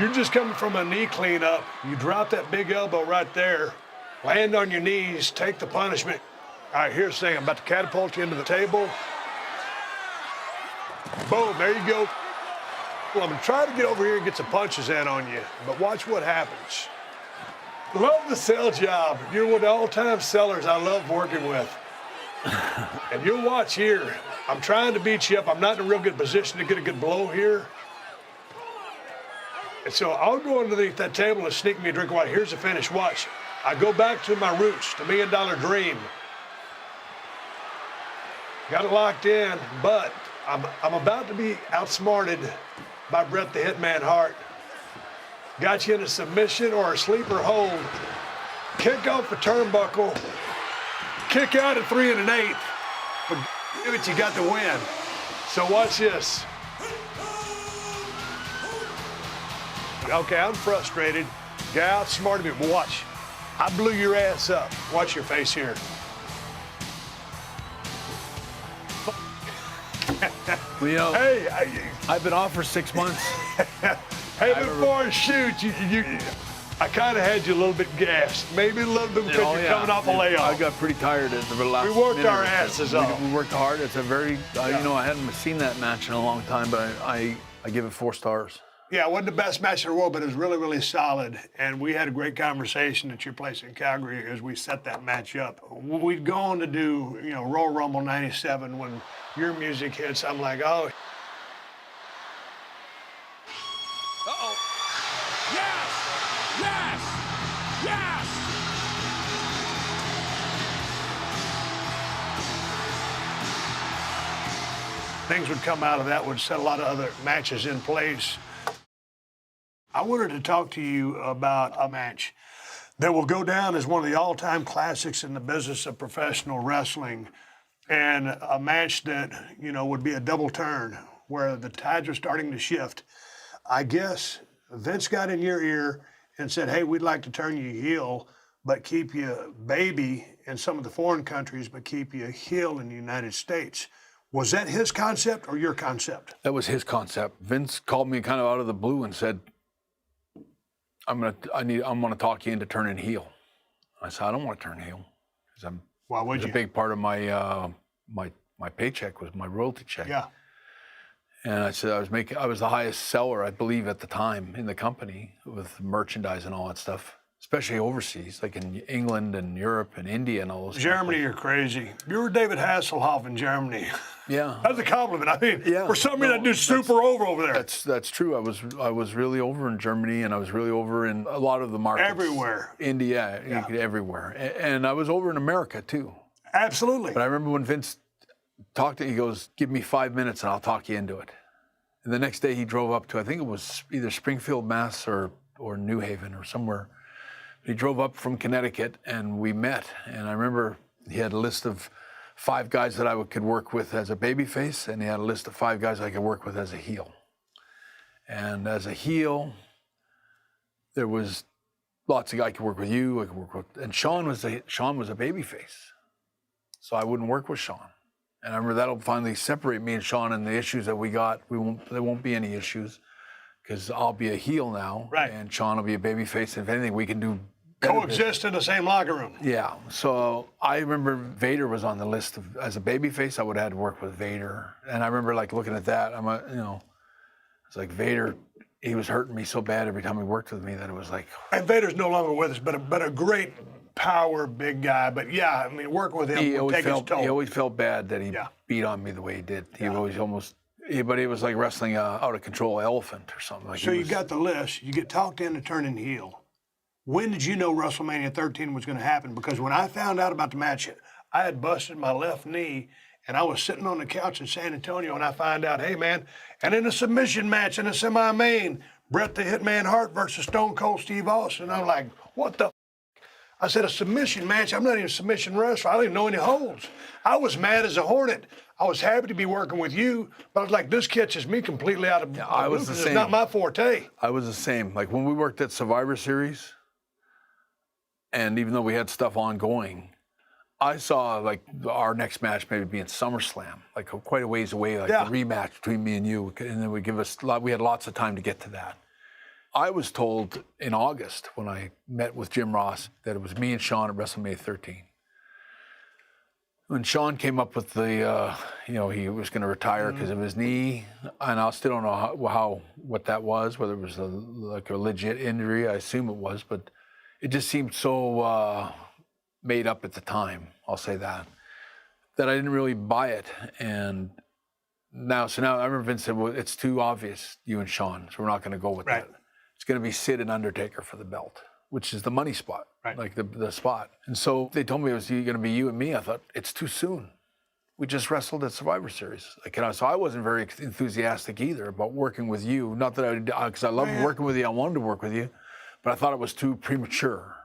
S1: You're just coming from a knee cleanup. You drop that big elbow right there, land on your knees, take the punishment. All right, here's the thing. I'm about to catapult you into the table. Boom, there you go. Well, I'm going to try to get over here and get some punches in on you, but watch what happens. Love the sell job. You're one of the all-time sellers I love working with. And you'll watch here. I'm trying to beat you up. I'm not in a real good position to get a good blow here. And so I'll go underneath that table and sneak me a drink of water. Here's the finish. Watch. I go back to my roots, the $1 Million Dream. Got it locked in, but I'm about to be outsmarted by Bret the Hitman Hart. Got you in a submission or a sleeper hold. Kick off the turnbuckle. Kick out at 3 1/8. But give it, you got the win. So watch this. Okay, I'm frustrated. Guy outsmarted me, but watch. I blew your ass up. Watch your face here.
S2: Well, you know,
S1: Hey,
S2: I've been off for 6 months.
S1: hey, before I shoot, I kind of had you a little bit gassed. Maybe a little bit because
S2: Oh,
S1: you're
S2: yeah.
S1: coming off a layoff.
S2: I got pretty tired at the last.
S1: We worked
S2: minute
S1: our
S2: or so.
S1: asses off.
S2: We worked hard. It's a very,
S1: Yeah.
S2: you know, I hadn't seen that match in a long time, but I give it 4 stars.
S1: Yeah, it wasn't the best match in the world, but it was really, really solid. And we had a great conversation at your place in Calgary as we set that match up. We'd go on to do, you know, Royal Rumble 97 when your music hits. I'm like, oh.
S3: Uh-oh. Yes! Yes! Yes!
S1: Things would come out of that, would set a lot of other matches in place. I wanted to talk to you about a match that will go down as one of the all-time classics in the business of professional wrestling, and a match that, you know, would be a double turn where the tides are starting to shift. I guess Vince got in your ear and said, hey, we'd like to turn you heel, but keep you baby in some of the foreign countries, but keep you heel in the United States. Was that his concept or your concept?
S2: That was his concept. Vince called me kind of out of the blue and said, I'm gonna talk you into turning heel. I said, I don't want to turn heel because
S1: Why would
S2: a
S1: you?
S2: big part of my my paycheck was my royalty check.
S1: Yeah.
S2: And I said I was the highest seller, I believe, at the time in the company with merchandise and all that stuff, especially overseas, like in England and Europe and India and all those.
S1: Germany, you're crazy. You were David Hasselhoff in Germany.
S2: Yeah.
S1: That's a compliment. I mean,
S2: Yeah.
S1: for somebody that do super over there.
S2: That's true. I was really over in Germany, and I was really over in a lot of the markets.
S1: Everywhere.
S2: India,
S1: Yeah.
S2: everywhere. And I was over in America too.
S1: Absolutely.
S2: But I remember when Vince talked to me, he goes, give me 5 minutes and I'll talk you into it. And the next day he drove up to, I think it was either Springfield, Mass or New Haven or somewhere. He drove up from Connecticut and we met. And I remember he had a list of 5 guys that I could work with as a babyface, and he had a list of 5 guys I could work with as a heel. And as a heel, there was lots of guys I could work with you, I could work with, and Sean was a babyface. So I wouldn't work with Sean. And I remember that'll finally separate me and Sean and the issues that we got. There won't be any issues because I'll be a heel now,
S1: Right.
S2: and Sean will be a babyface. If anything, we can do better
S1: Coexist in the same locker room.
S2: yeah, so I remember Vader was on the list of, as a babyface, I would have had to work with Vader. And I remember like looking at that, it's like Vader, he was hurting me so bad every time he worked with me that it was like,
S1: And Vader's no longer with us, but a great power, big guy. But yeah, I mean, working with him
S2: he
S1: would
S2: always
S1: take its toll.
S2: felt bad that he
S1: Yeah.
S2: beat on me the way he did. He always but it was like wrestling a out of control elephant or something. Like
S1: So
S2: he
S1: you
S2: was-
S1: got the list. You get talked into turning heel. when did you know WrestleMania 13 was going to happen? Because when I found out about the match, I had busted my left knee, and I was sitting on the couch in San Antonio, and I find out, hey, man, and in a submission match in a semi-main, Bret the Hitman Hart versus Stone Cold Steve Austin. I'm like, what the? I said, a submission match? I'm not even a submission wrestler. I don't even know any holds. I was mad as a hornet. I was happy to be working with you, but I was like, this catches me completely out of
S2: I was the
S1: It's
S2: same.
S1: not my forte.
S2: I was the same. Like when we worked at Survivor Series, and even though we had stuff ongoing, I saw like our next match maybe being SummerSlam, like quite a ways away, like
S1: Yeah.
S2: the rematch between me and you, and then we had lots of time to get to that. I was told in August when I met with Jim Ross that it was me and Sean at WrestleMania 13. When Sean came up with the, he was going to retire because of his knee, and I still don't know what that was, whether it was like a legit injury. I assume it was, but it just seemed so made up at the time. I'll say that I didn't really buy it. And now I remember Vince said, "Well, it's too obvious, you and Sean, so we're not going to go with
S1: Right.
S2: that. It's going to be Sid and Undertaker for the belt, which is the money spot,
S1: Right.
S2: like the spot." And so they told me it was going to be you and me. I thought, it's too soon. We just wrestled at Survivor Series. So I wasn't very enthusiastic either about working with you. Not that because I loved working with you, I wanted to work with you, but I thought it was too premature.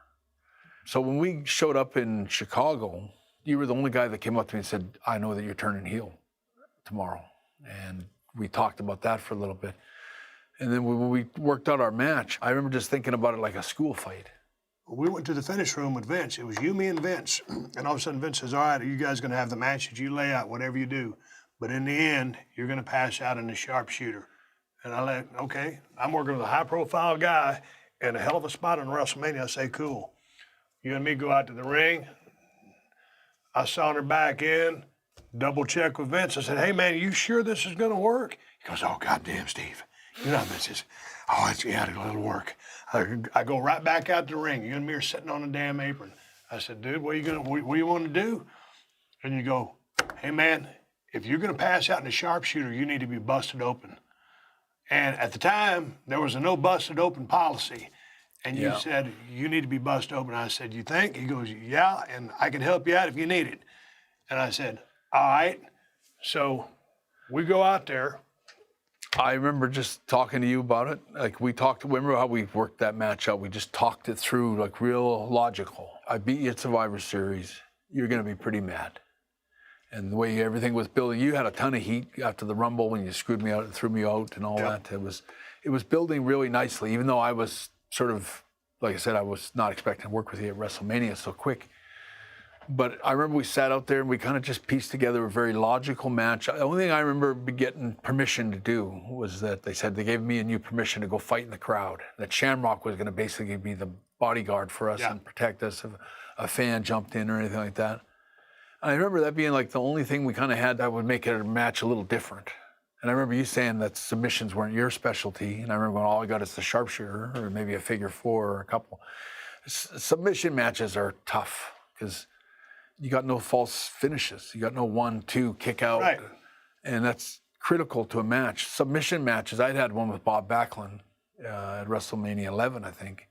S2: So when we showed up in Chicago, you were the only guy that came up to me and said, "I know that you're turning heel tomorrow." And we talked about that for a little bit. And then when we worked out our match, I remember just thinking about it like a school fight.
S1: We went to the finish room with Vince. It was you, me, and Vince. And all of a sudden, Vince says, all right, you guys going to have the match that you lay out, whatever you do. But in the end, you're going to pass out in the sharpshooter. And I like, okay, I'm working with a high-profile guy in a hell of a spot on WrestleMania. I say, cool. You and me go out to the ring. I saunter back in, double check with Vince. I said, hey, man, you sure this is going to work? He goes, oh, goddamn, Steve. You know how this is. Oh, it'll work. I go right back out to the ring. You and me are sitting on the damn apron. I said, dude, what do you want to do? And you go, hey, man, if you're going to pass out in the sharpshooter, you need to be busted open. And at the time, there was a no busted open policy. And you said, you need to be busted open. I said, you think? He goes, yeah, and I can help you out if you need it. And I said, all right. So we go out there.
S2: I remember just talking to you about it. Like remember how we worked that match out? We just talked it through like real logical. I beat you at Survivor Series. You're going to be pretty mad. And the way everything was building, you had a ton of heat after the Rumble when you screwed me out and threw me out and all that. It was building really nicely, even though I was sort of, like I said, I was not expecting to work with you at WrestleMania so quick. But I remember we sat out there and we kind of just pieced together a very logical match. The only thing I remember getting permission to do was that they said they gave me and you permission to go fight in the crowd. That Shamrock was going to basically be the bodyguard for us and protect us if a fan jumped in or anything like that. And I remember that being like the only thing we kind of had that would make it a match a little different. And I remember you saying that submissions weren't your specialty. And I remember going, all I got is the sharpshooter or maybe a figure four or a couple. Submission matches are tough because you got no false finishes. You got no 1-2 kick out.
S1: Right.
S2: And that's critical to a match. Submission matches, I'd had one with Bob Backlund at WrestleMania 11, I think.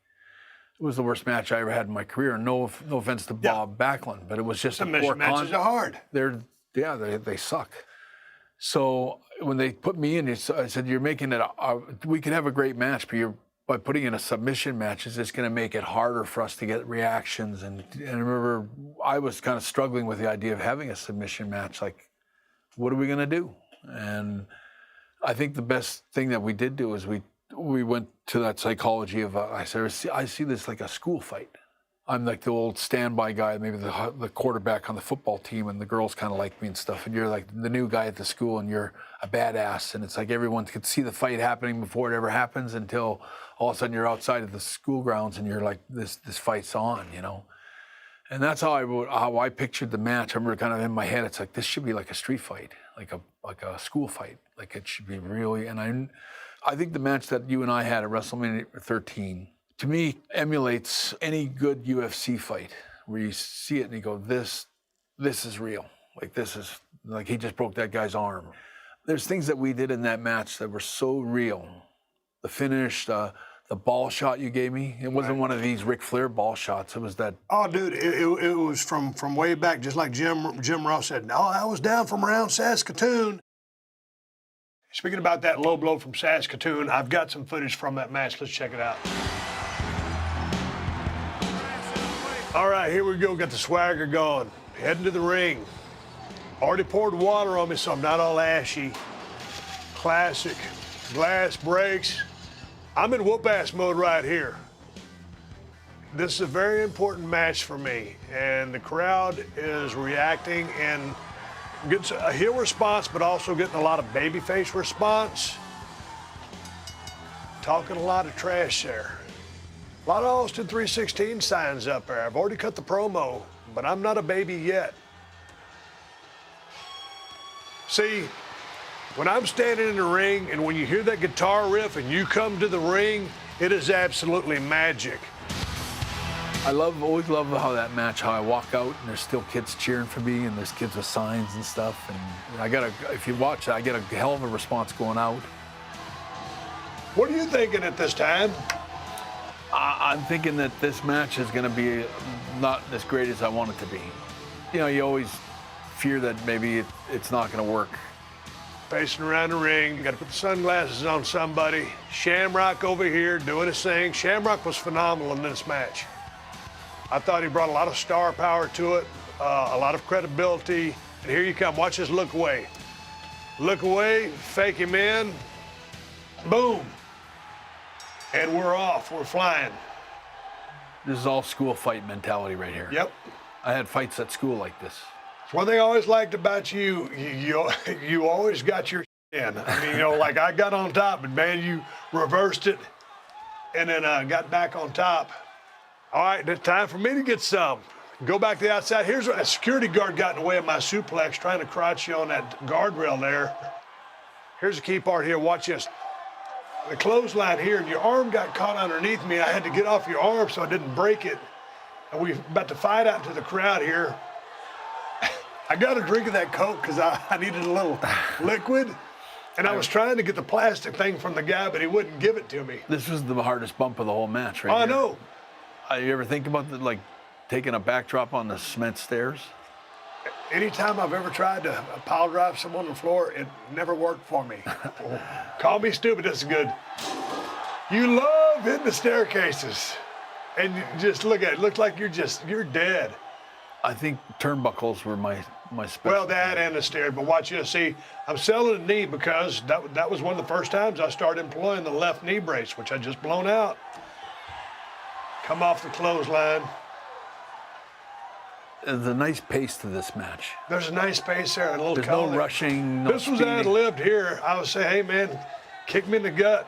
S2: It was the worst match I ever had in my career. No offense to Bob Backlund, but it was just
S1: Submission matches are hard.
S2: They suck. So when they put me in, I said, you're making it, we could have a great match, but by putting in a submission match, it's just going to make it harder for us to get reactions. And I remember I was kind of struggling with the idea of having a submission match. Like, what are we going to do? And I think the best thing that we did do is we went to that psychology of, I see this like a school fight. I'm like the old standby guy, maybe the quarterback on the football team, and the girls kind of like me and stuff. And you're like the new guy at the school, and you're a badass. And it's like everyone could see the fight happening before it ever happens until all of a sudden you're outside of the school grounds and you're like, this fight's on, you know. And that's how I pictured the match. I remember kind of in my head, it's like this should be like a street fight, like a school fight. Like it should be really. And I think the match that you and I had at WrestleMania 13. To me, emulates any good UFC fight where you see it and you go, this is real. Like this is, like he just broke that guy's arm. There's things that we did in that match that were so real. The finish, the The ball shot you gave me, it wasn't one of these Ric Flair ball shots. It was that.
S1: Oh, dude, it was from way back, just like Jim Ross said. No, I was down from around Saskatoon. Speaking about that low blow from Saskatoon, I've got some footage from that match. Let's check it out. All right, here we go. Got the swagger going. Heading to the ring. Already poured water on me, so I'm not all ashy. Classic. Glass breaks. I'm in whoop-ass mode right here. This is a very important match for me, and the crowd is reacting and gets a heel response, but also getting a lot of babyface response. Talking a lot of trash there. A lot of Austin 316 signs up there. I've already cut the promo, but I'm not a baby yet. See, when I'm standing in the ring and when you hear that guitar riff and you come to the ring, it is absolutely magic.
S2: I always love how that match, how I walk out and there's still kids cheering for me and there's kids with signs and stuff. And if you watch it, I get a hell of a response going out.
S1: What are you thinking at this time?
S2: I'm thinking that this match is going to be not as great as I want it to be. You know, you always fear that maybe it's not going to work.
S1: Pacing around the ring, you got to put the sunglasses on somebody. Shamrock over here doing his thing. Shamrock was phenomenal in this match. I thought he brought a lot of star power to it, a lot of credibility. And here you come. Watch this look away. Look away, fake him in. Boom. And we're off. We're flying.
S2: This is all school fight mentality right here.
S1: Yep.
S2: I had fights at school like this.
S1: It's one thing I always liked about you. You always got your in. I mean, you know, like I got on top, but man, you reversed it and then got back on top. All right, it's time for me to get some. Go back to the outside. Here's a security guard got in the way of my suplex, trying to crotch you on that guardrail there. Here's the key part here. Watch this. The clothesline here, and your arm got caught underneath me. I had to get off your arm so I didn't break it. And we're about to fight out into the crowd here. I got a drink of that Coke because I needed a little liquid. And I was trying to get the plastic thing from the guy, but he wouldn't give it to me.
S2: This was the hardest bump of the whole match right
S1: I
S2: here.
S1: know.
S2: You ever think about taking a backdrop on the cement stairs?
S1: Anytime I've ever tried to pile drive someone on the floor, it never worked for me. Call me stupid, that's good. You love hitting the staircases. And you just look at it, looks like you're dead.
S2: I think turnbuckles were my specialty.
S1: Well, that and the stair, but watch this. See, I'm selling a knee because that was one of the first times I started employing the left knee brace, which I just blown out. Come off the clothesline.
S2: There's a nice pace to this match.
S1: There's a nice pace there, and a little
S2: There's
S1: color.
S2: no rushing, no
S1: This was
S2: speeding.
S1: ad-libbed here. I would say, hey, man, kick me in the gut.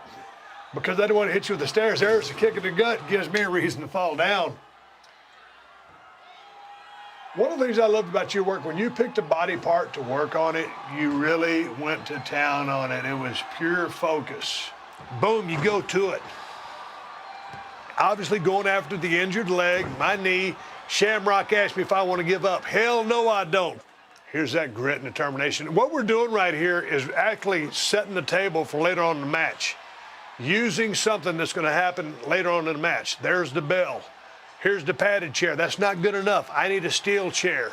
S1: Because I didn't want to hit you with the stairs. There's a kick in the gut, gives me a reason to fall down. One of the things I loved about your work, when you picked a body part to work on it, you really went to town on it. It was pure focus. Boom, you go to it. Obviously going after the injured leg, my knee. Shamrock asked me if I want to give up. Hell no, I don't. Here's that grit and determination. What we're doing right here is actually setting the table for later on in the match. Using something that's going to happen later on in the match. There's the bell. Here's the padded chair. That's not good enough. I need a steel chair.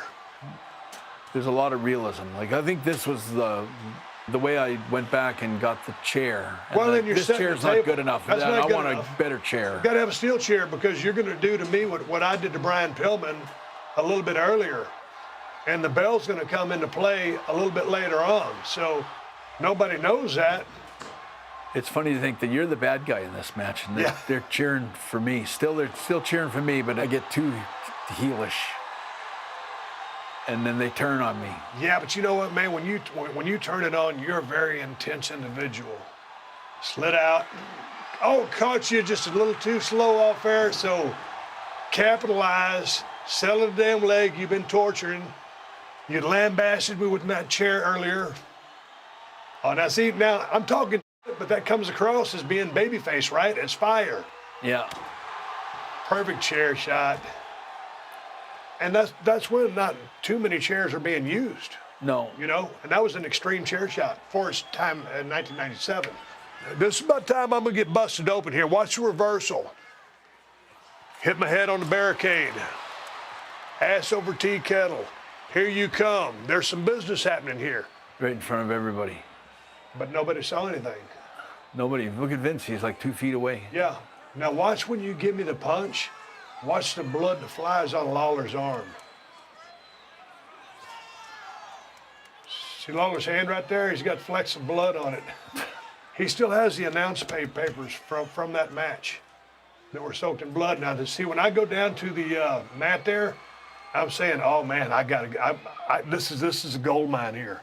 S2: There's a lot of realism. I think this was the way I went back and got the chair. And
S1: Well, then you're
S2: this
S1: setting the
S2: chair's not
S1: table.
S2: good enough.
S1: That's not
S2: I
S1: good
S2: want
S1: enough.
S2: a better chair.
S1: You got to have a steel chair because you're going to do to me what I did to Brian Pillman a little bit earlier. And the bell's going to come into play a little bit later on. So nobody knows that.
S2: It's funny to think that you're the bad guy in this match, and they're cheering for me. They're still cheering for me, but I get too heelish, and then they turn on me.
S1: Yeah, but you know what, man? When you turn it on, you're a very intense individual. Slid out. Oh, caught you just a little too slow off there. So capitalize. Sell the damn leg you've been torturing. You lambasted me with that chair earlier. Oh, now see, now I'm talking, but that comes across as being babyface, right? It's fire.
S2: Yeah.
S1: Perfect chair shot. And that's when not too many chairs are being used,
S2: No.
S1: you know? And that was an extreme chair shot for its time in 1997. This is about time I'm gonna get busted open here. Watch the reversal. Hit my head on the barricade. Ass over tea kettle. Here you come. There's some business happening here.
S2: Right in front of everybody.
S1: But nobody saw anything.
S2: Nobody. Look at Vince. He's like 2 feet away.
S1: Yeah. Now watch when you give me the punch. Watch the blood that flies on Lawler's arm. See Lawler's hand right there? He's got flecks of blood on it. He still has the announce papers from that match that were soaked in blood. Now, to see when I go down to the mat there, I'm saying, oh man, this is a gold mine here.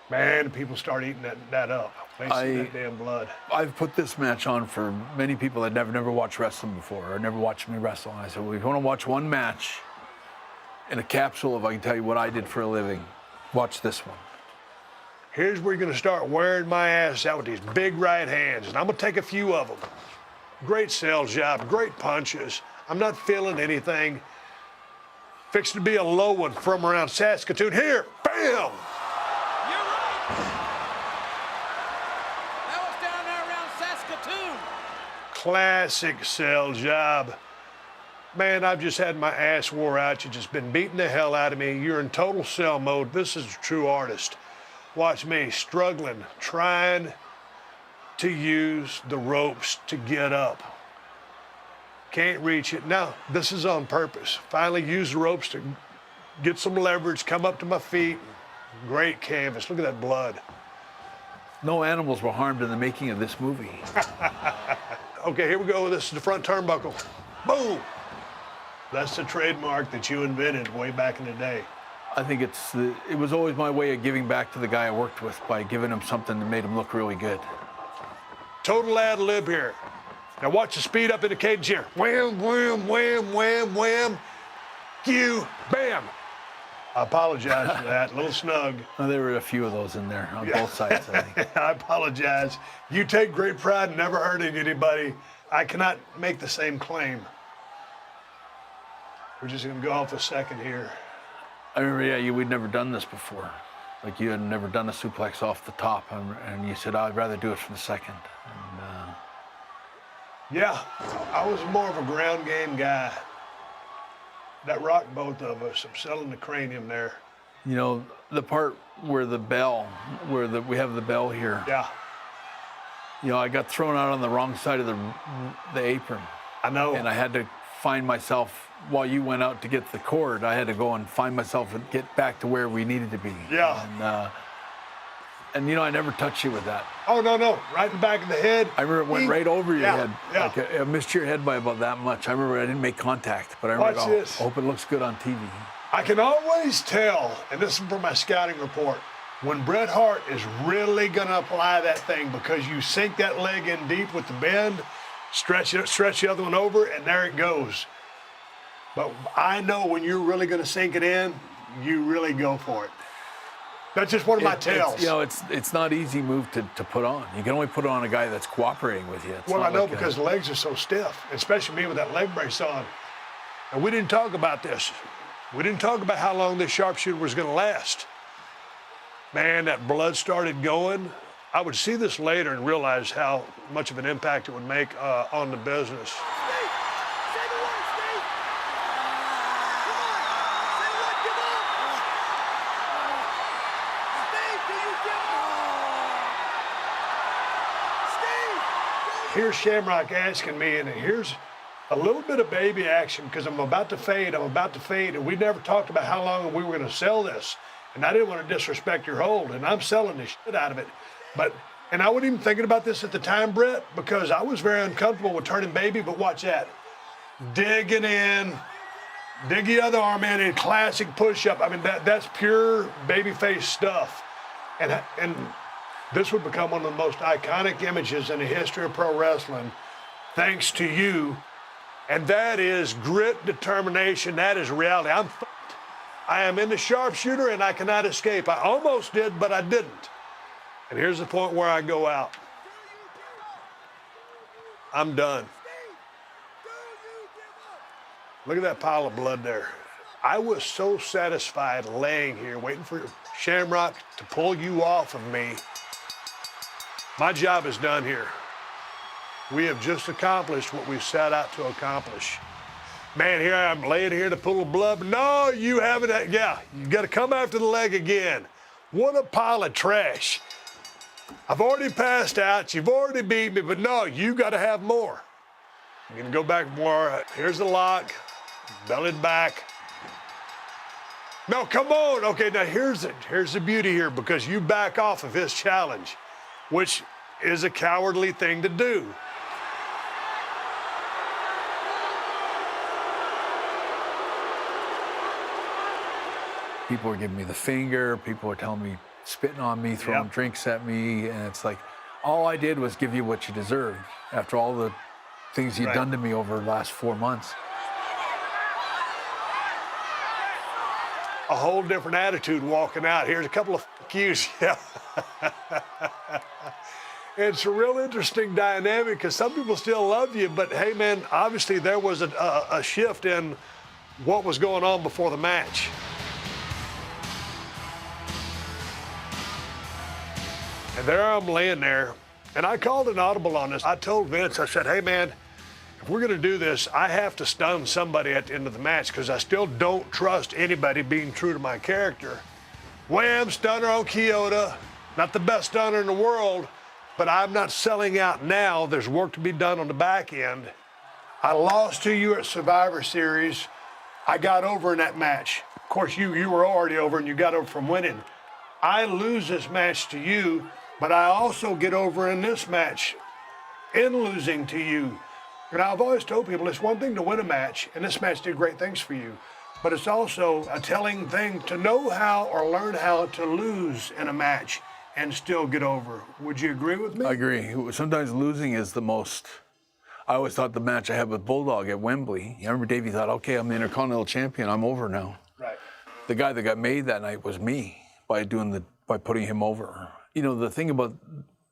S1: Man, people start eating that up. They see that damn blood.
S2: I've put this match on for many people that never watched wrestling before or never watched me wrestle. And I said, well, if you want to watch one match in a capsule of I can tell you what I did for a living, watch this one.
S1: Here's where you're going to start wearing my ass out with these big right hands, and I'm going to take a few of them. Great sales job, great punches. I'm not feeling anything. Fixing to be a low one from around Saskatoon. Here, bam!
S3: You're right. That was down there around Saskatoon.
S1: Classic sell job. Man, I've just had my ass wore out. You've just been beating the hell out of me. You're in total sell mode. This is a true artist. Watch me struggling, trying to use the ropes to get up. Can't reach it. Now, this is on purpose. Finally use the ropes to get some leverage, come up to my feet. Great canvas. Look at that blood.
S2: No animals were harmed in the making of this movie.
S1: Okay, here we go. This is the front turnbuckle. Boom! That's the trademark that you invented way back in the day.
S2: I think it was always my way of giving back to the guy I worked with by giving him something that made him look really good.
S1: Total ad lib here. Now watch the speed up in the cadence here. Wham, wham, wham, wham, wham. Cue, bam. I apologize for that, a little snug.
S2: Well, there were a few of those in there on both sides, I think.
S1: I apologize. You take great pride in never hurting anybody. I cannot make the same claim. We're just gonna go off a second here.
S2: I remember, we'd never done this before. Like you had never done a suplex off the top, and you said, I'd rather do it from the second. And,
S1: yeah, I was more of a ground game guy. That rocked both of us. I'm selling the cranium there.
S2: you know, the part where the bell, we have the bell here.
S1: Yeah,
S2: You know, I got thrown out on the wrong side of the apron.
S1: I know.
S2: And I had to find myself, while you went out to get the cord, I had to go and find myself and get back to where we needed to be.
S1: Yeah.
S2: And you know, I never touched you with that.
S1: Oh, no, right in the back of the head.
S2: I remember it went right over your head.
S1: Yeah.
S2: Like I missed your head by about that much. I remember I didn't make contact, but I remember,
S1: Watch this.
S2: I hope it looks good on TV.
S1: I can always tell, and this is from my scouting report, when Bret Hart is really going to apply that thing, because you sink that leg in deep with the bend, stretch the other one over, and there it goes. But I know when you're really going to sink it in, you really go for it. That's just one of my tells.
S2: You know, it's not an easy move to put on. You can only put it on a guy that's cooperating with you. It's
S1: Well, I
S2: not
S1: know
S2: like
S1: because the legs are so stiff, especially me with that leg brace on. And we didn't talk about this. We didn't talk about how long this sharpshooter was going to last. Man, that blood started going. I would see this later and realize how much of an impact it would make on the business. Here's Shamrock asking me, and here's a little bit of baby action, because I'm about to fade, and we never talked about how long we were going to sell this. And I didn't want to disrespect your hold, and I'm selling the shit out of it. And I wasn't even thinking about this at the time, Brett, because I was very uncomfortable with turning baby, but watch that. Digging in, dig the other arm in, and classic push-up. I mean, that's pure babyface stuff. And this would become one of the most iconic images in the history of pro wrestling, thanks to you. And that is grit, determination. That is reality. I'm fucked. I am in the sharpshooter, and I cannot escape. I almost did, but I didn't. And here's the point where I go out. I'm done. Look at that pile of blood there. I was so satisfied laying here waiting for Shamrock to pull you off of me. My job is done here. We have just accomplished what we set out to accomplish. Man, here I am laying here in a pool of blood. No, you haven't. Yeah, you got to come after the leg again. What a pile of trash. I've already passed out. You've already beat me, but no, you got to have more. You can go back more. Here's the lock. Bellied back. No, come on. Okay, now here's the beauty here, because you back off of his challenge, which is a cowardly thing to do.
S2: People were giving me the finger. People were telling me, spitting on me, throwing
S1: Yep.
S2: drinks at me. And it's like, all I did was give you what you deserved after all the things you'd
S1: Right.
S2: done to me over the last 4 months.
S1: A whole different attitude walking out. Here's a couple of yous. Yeah. It's a real interesting dynamic because some people still love you, but hey, man, obviously there was a shift in what was going on before the match. And there I'm laying there, and I called an audible on this. I told Vince, I said, hey, man, if we're going to do this, I have to stun somebody at the end of the match because I still don't trust anybody being true to my character. Wham, stunner on Kyoto. Not the best stunner in the world, but I'm not selling out now. There's work to be done on the back end. I lost to you at Survivor Series. I got over in that match. Of course, you were already over, and you got over from winning. I lose this match to you, but I also get over in this match in losing to you. And I've always told people it's one thing to win a match, and this match did great things for you, but it's also a telling thing to know how or learn how to lose in a match and still get over. Would you agree with me?
S2: I agree. Sometimes losing is the most. I always thought the match I had with Bulldog at Wembley, you remember Davey thought, okay, I'm the Intercontinental Champion, I'm over now.
S1: Right.
S2: The guy that got made that night was me by putting him over. You know, the thing about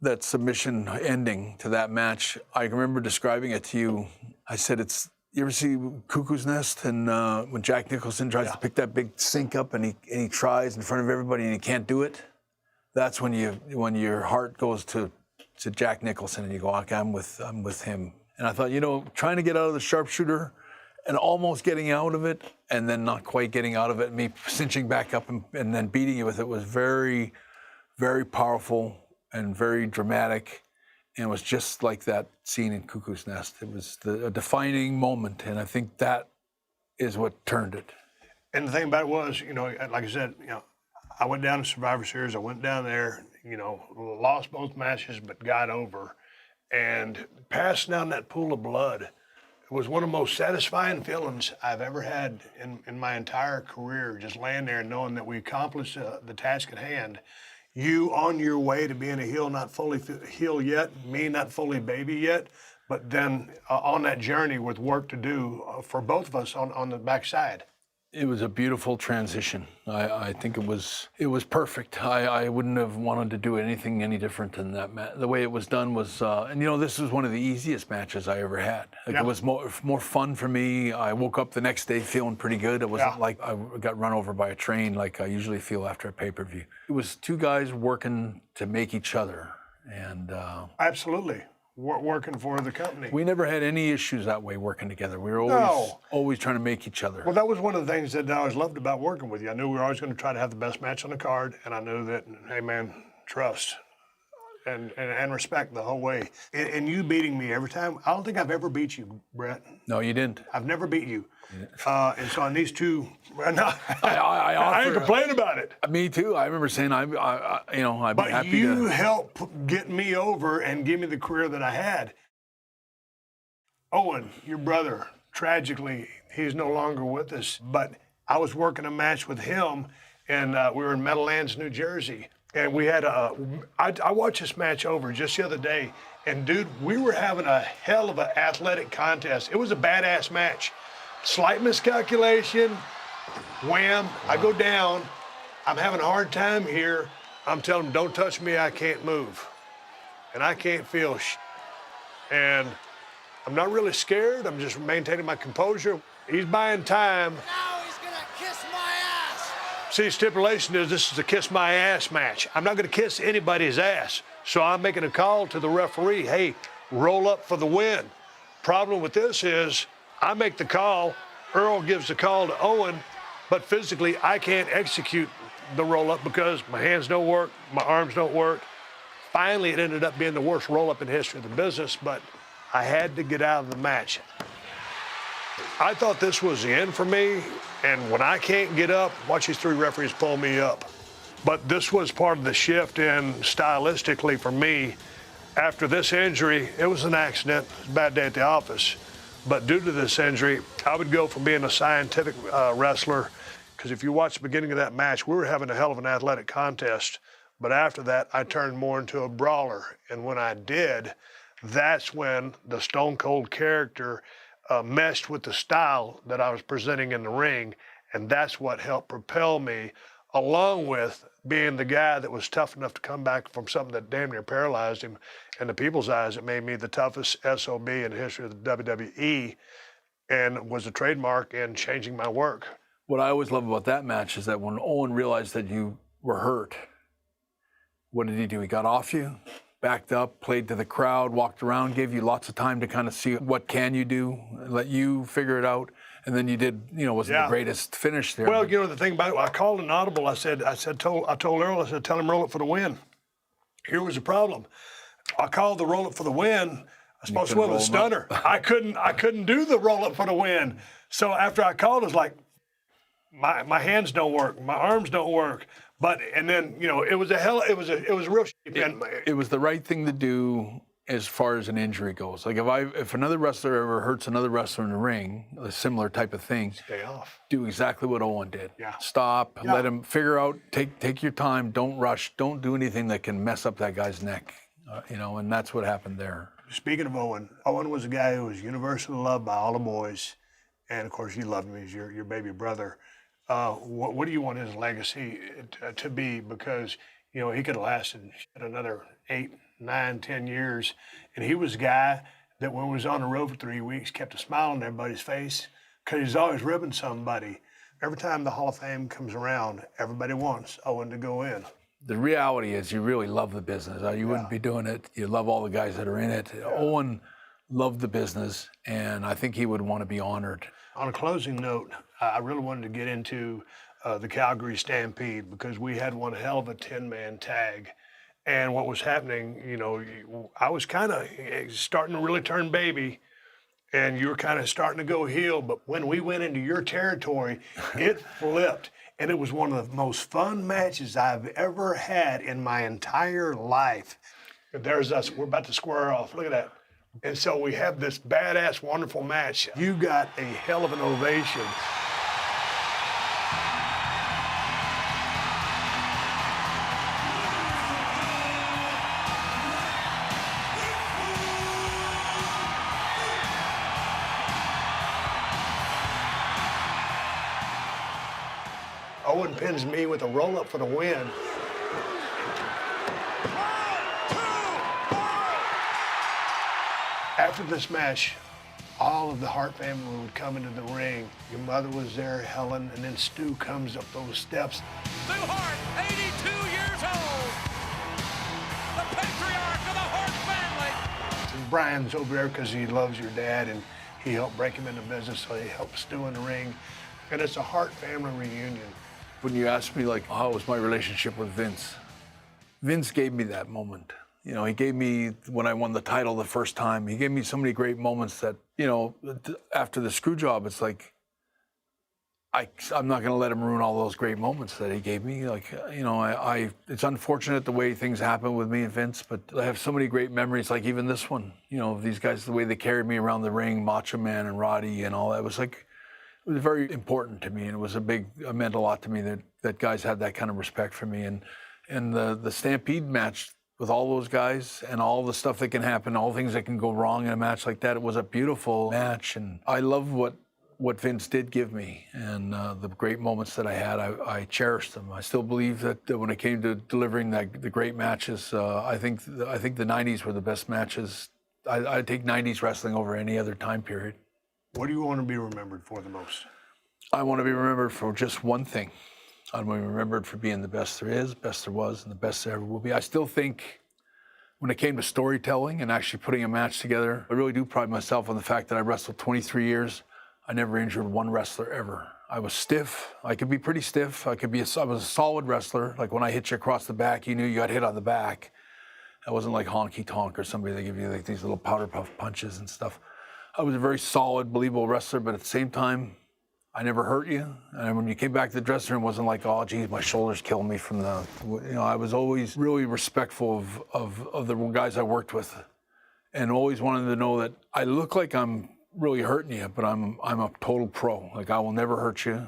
S2: that submission ending to that match, I remember describing it to you. I said, you ever see Cuckoo's Nest? And when Jack Nicholson tries to pick that big sink up and he tries in front of everybody and he can't do it? That's when your heart goes to Jack Nicholson and you go, okay, I'm with him. And I thought, you know, trying to get out of the sharpshooter and almost getting out of it and then not quite getting out of it, me cinching back up and then beating you with it was very, very powerful and very dramatic. And it was just like that scene in Cuckoo's Nest. It was a defining moment, and I think that is what turned it.
S1: And the thing about it was, you know, like I said, you know, I went down to Survivor Series. I went down there, you know, lost both matches, but got over. And passing down that pool of blood was one of the most satisfying feelings I've ever had in my entire career, just laying there and knowing that we accomplished the task at hand. You on your way to being a heel, not fully heel yet, me not fully baby yet, but then on that journey with work to do for both of us on the backside.
S2: It was a beautiful transition. I think it was perfect. I wouldn't have wanted to do anything any different than that. The way it was done was, and you know, this was one of the easiest matches I ever had. Like, It was more fun for me. I woke up the next day feeling pretty good. It wasn't like I got run over by a train like I usually feel after a pay-per-view. It was two guys working to make each other, and
S1: Absolutely. Working for the company.
S2: we never had any issues that way working together. We were always trying to make each other.
S1: Well, that was one of the things that I always loved about working with you. I knew we were always going to try to have the best match on the card, and I knew that, hey, man, trust and respect the whole way. And you beating me every time, I don't think I've ever beat you, Brett.
S2: No, you didn't.
S1: I've never beat you. And so on these two, no,
S2: I
S1: I ain't complaining about it.
S2: Me too. I remember saying, I'd be
S1: But
S2: happy
S1: you
S2: to.
S1: helped get me over and give me the career that I had. Owen, your brother, tragically, he's no longer with us. But I was working a match with him, and we were in Meadowlands, New Jersey. And we had I watched this match over just the other day, and dude, we were having a hell of an athletic contest. It was a badass match. Slight miscalculation, wham, I go down. I'm having a hard time here. I'm telling him, don't touch me, I can't move. And I can't feel shit. And I'm not really scared, I'm just maintaining my composure. He's buying time.
S3: Now he's gonna kiss my ass.
S1: See, stipulation is this is a kiss my ass match. I'm not gonna kiss anybody's ass, So I'm making a call to the referee, hey, roll up for the win. Problem with this is I make the call, Earl gives the call to Owen, but physically I can't execute the roll up because my hands don't work, my arms don't work. Finally, it ended up being the worst roll up in the history of the business, but I had to get out of the match. I thought this was the end for me, and when I can't get up, watch these 3 referees pull me up. But this was part of the shift in stylistically for me. After this injury, it was an accident, it was a bad day at the office. But due to this injury, I would go from being a scientific wrestler, because if you watch the beginning of that match, we were having a hell of an athletic contest. But after that, I turned more into a brawler. And when I did, that's when the Stone Cold character meshed with the style that I was presenting in the ring. And that's what helped propel me, along with being the guy that was tough enough to come back from something that damn near paralyzed him. In the people's eyes, it made me the toughest SOB in the history of the WWE, and was a trademark in changing my work.
S2: What I always love about that match is that when Owen realized that you were hurt, what did he do? He got off you, backed up, played to the crowd, walked around, gave you lots of time to kind of see what can you do, let you figure it out. And then you did, wasn't the greatest finish there.
S1: Well, the thing about it, I called an audible. I told Earl, I said, tell him roll it for the win. Here was the problem. I called the roll up for the win. I was supposed to win with a stunner. I couldn't do the roll up for the win. So after I called, it was like, my hands don't work, my arms don't work. And then it was real.
S2: It was the right thing to do as far as an injury goes. Like if another wrestler ever hurts another wrestler in the ring, a similar type of thing,
S1: stay off.
S2: Do exactly what Owen did.
S1: Yeah.
S2: Stop. Yeah. Let him figure out. Take your time. Don't rush. Don't do anything that can mess up that guy's neck. And that's what happened there.
S1: Speaking of Owen was a guy who was universally loved by all the boys, and of course you loved him. He's your baby brother. What do you want his legacy to be? Because he could have lasted another 8, 9, 10 years, and he was a guy that when he was on the road for 3 weeks kept a smile on everybody's face because he's always ribbing somebody. Every time the Hall of Fame comes around, everybody wants Owen to go in.
S2: The reality is you really love the business. You wouldn't be doing it. You love all the guys that are in it. Yeah. Owen loved the business, and I think he would want to be honored.
S1: On a closing note, I really wanted to get into the Calgary Stampede because we had one hell of a 10-man tag. And what was happening, I was kind of starting to really turn baby, and you were kind of starting to go heel. But when we went into your territory, it flipped. And it was one of the most fun matches I've ever had in my entire life. There's us. We're about to square off. Look at that. And so we have this badass, wonderful match. You got a hell of an ovation. Owen pins me with a roll-up for the win. After this match, all of the Hart family would come into the ring. Your mother was there, Helen, and then Stu comes up those steps.
S3: Stu Hart, 82 years old, the patriarch of the Hart family.
S1: And Brian's over there because he loves your dad, and he helped break him into business, so he helped Stu in the ring. And it's a Hart family reunion.
S2: When you asked me, how was my relationship with Vince? Vince gave me that moment. He gave me, when I won the title the first time, he gave me so many great moments that, after the screw job, it's like, I'm not going to let him ruin all those great moments that he gave me. It's unfortunate the way things happen with me and Vince, but I have so many great memories, like even this one, these guys, the way they carried me around the ring, Macho Man and Roddy and all that, it was very important to me, and it meant a lot to me that guys had that kind of respect for me. And the Stampede match with all those guys and all the stuff that can happen, all things that can go wrong in a match like that, it was a beautiful match. And I love what Vince did give me, and the great moments that I had, I cherished them. I still believe that when it came to delivering the great matches, I think the 90s were the best matches. I'd take 90s wrestling over any other time period.
S1: What do you want to be remembered for the most?
S2: I want to be remembered for just one thing. I want to be remembered for being the best there is, best there was, and the best there ever will be. I still think When it came to storytelling and actually putting a match together, I really do pride myself on the fact that I wrestled 23 years. I never injured one wrestler ever. I was stiff. I could be pretty stiff. I was a solid wrestler. Like when I hit you across the back, you knew you got hit on the back. I wasn't like honky tonk or somebody that give you like these little powder puff punches and stuff. I was a very solid, believable wrestler, but at the same time, I never hurt you. And when you came back to the dressing room, it wasn't like, oh, geez, my shoulders killed me from the, I was always really respectful of the guys I worked with, and always wanted to know that I look like I'm really hurting you, but I'm a total pro. Like, I will never hurt you.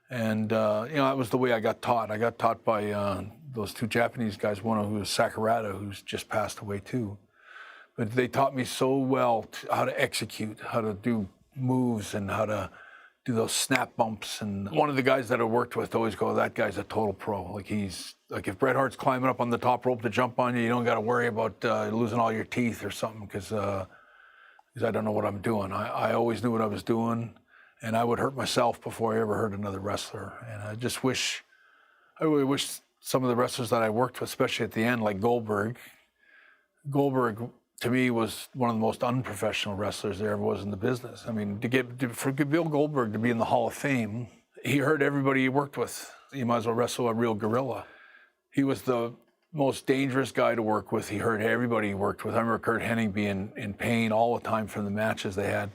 S2: And, that was the way I got taught. I got taught by those two Japanese guys, one who was Sakurada, who's just passed away too. But they taught me so well how to execute, how to do moves, and how to do those snap bumps. And one of the guys that I worked with always go, that guy's a total pro. Like, he's like, if Bret Hart's climbing up on the top rope to jump on you, you don't got to worry about losing all your teeth or something, because I don't know what I'm doing. I always knew what I was doing, and I would hurt myself before I ever hurt another wrestler. And I really wish some of the wrestlers that I worked with, especially at the end, like Goldberg, to me, was one of the most unprofessional wrestlers there ever was in the business. I mean, for Bill Goldberg to be in the Hall of Fame, he hurt everybody he worked with. You might as well wrestle a real gorilla. He was the most dangerous guy to work with. He hurt everybody he worked with. I remember Kurt Hennig being in pain all the time from the matches they had.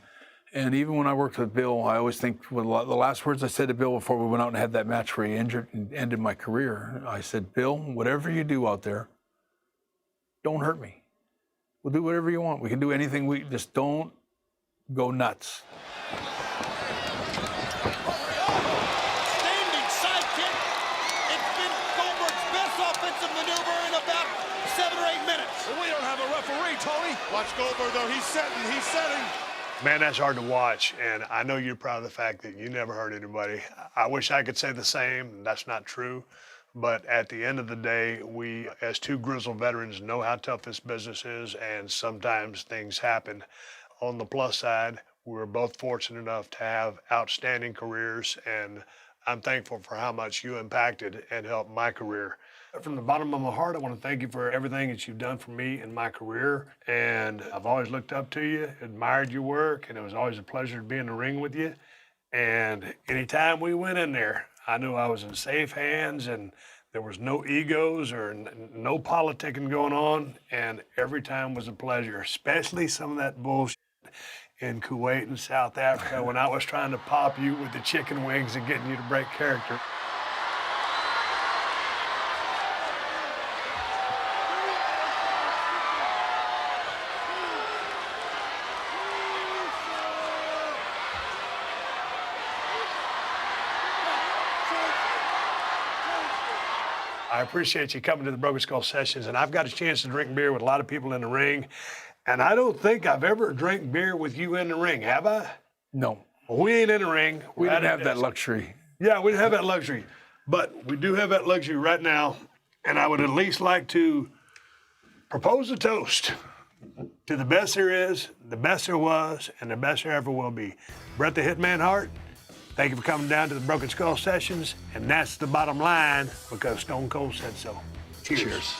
S2: And even when I worked with Bill, I always think, the last words I said to Bill before we went out and had that match where he injured and ended my career, I said, Bill, whatever you do out there, don't hurt me. We'll do whatever you want. We can do anything. We just don't go nuts.
S3: Standing sidekick. It's been Goldberg's best offensive maneuver in about 7 or 8 minutes.
S5: We don't have a referee, Tony. Watch Goldberg, though. He's setting.
S1: Man, that's hard to watch, and I know you're proud of the fact that you never hurt anybody. I wish I could say the same. That's not true. But at the end of the day, we, as two grizzled veterans, know how tough this business is, and sometimes things happen. On the plus side, we were both fortunate enough to have outstanding careers, and I'm thankful for how much you impacted and helped my career. From the bottom of my heart, I want to thank you for everything that you've done for me in my career, and I've always looked up to you, admired your work, and it was always a pleasure to be in the ring with you. And anytime we went in there, I knew I was in safe hands, and there was no egos or no politicking going on, and every time was a pleasure, especially some of that bullshit in Kuwait and South Africa when I was trying to pop you with the chicken wings and getting you to break character. I appreciate you coming to the Broken Skull Sessions, and I've got a chance to drink beer with a lot of people in the ring, and I don't think I've ever drank beer with you in the ring, have I?
S2: No.
S1: Well, we ain't in the ring.
S2: We didn't have that luxury.
S1: Yeah, we didn't have that luxury, but we do have that luxury right now, and I would at least like to propose a toast to the best there is, the best there was, and the best there ever will be. Bret the Hitman Hart, thank you for coming down to the Broken Skull Sessions, and that's the bottom line because Stone Cold said so. Cheers.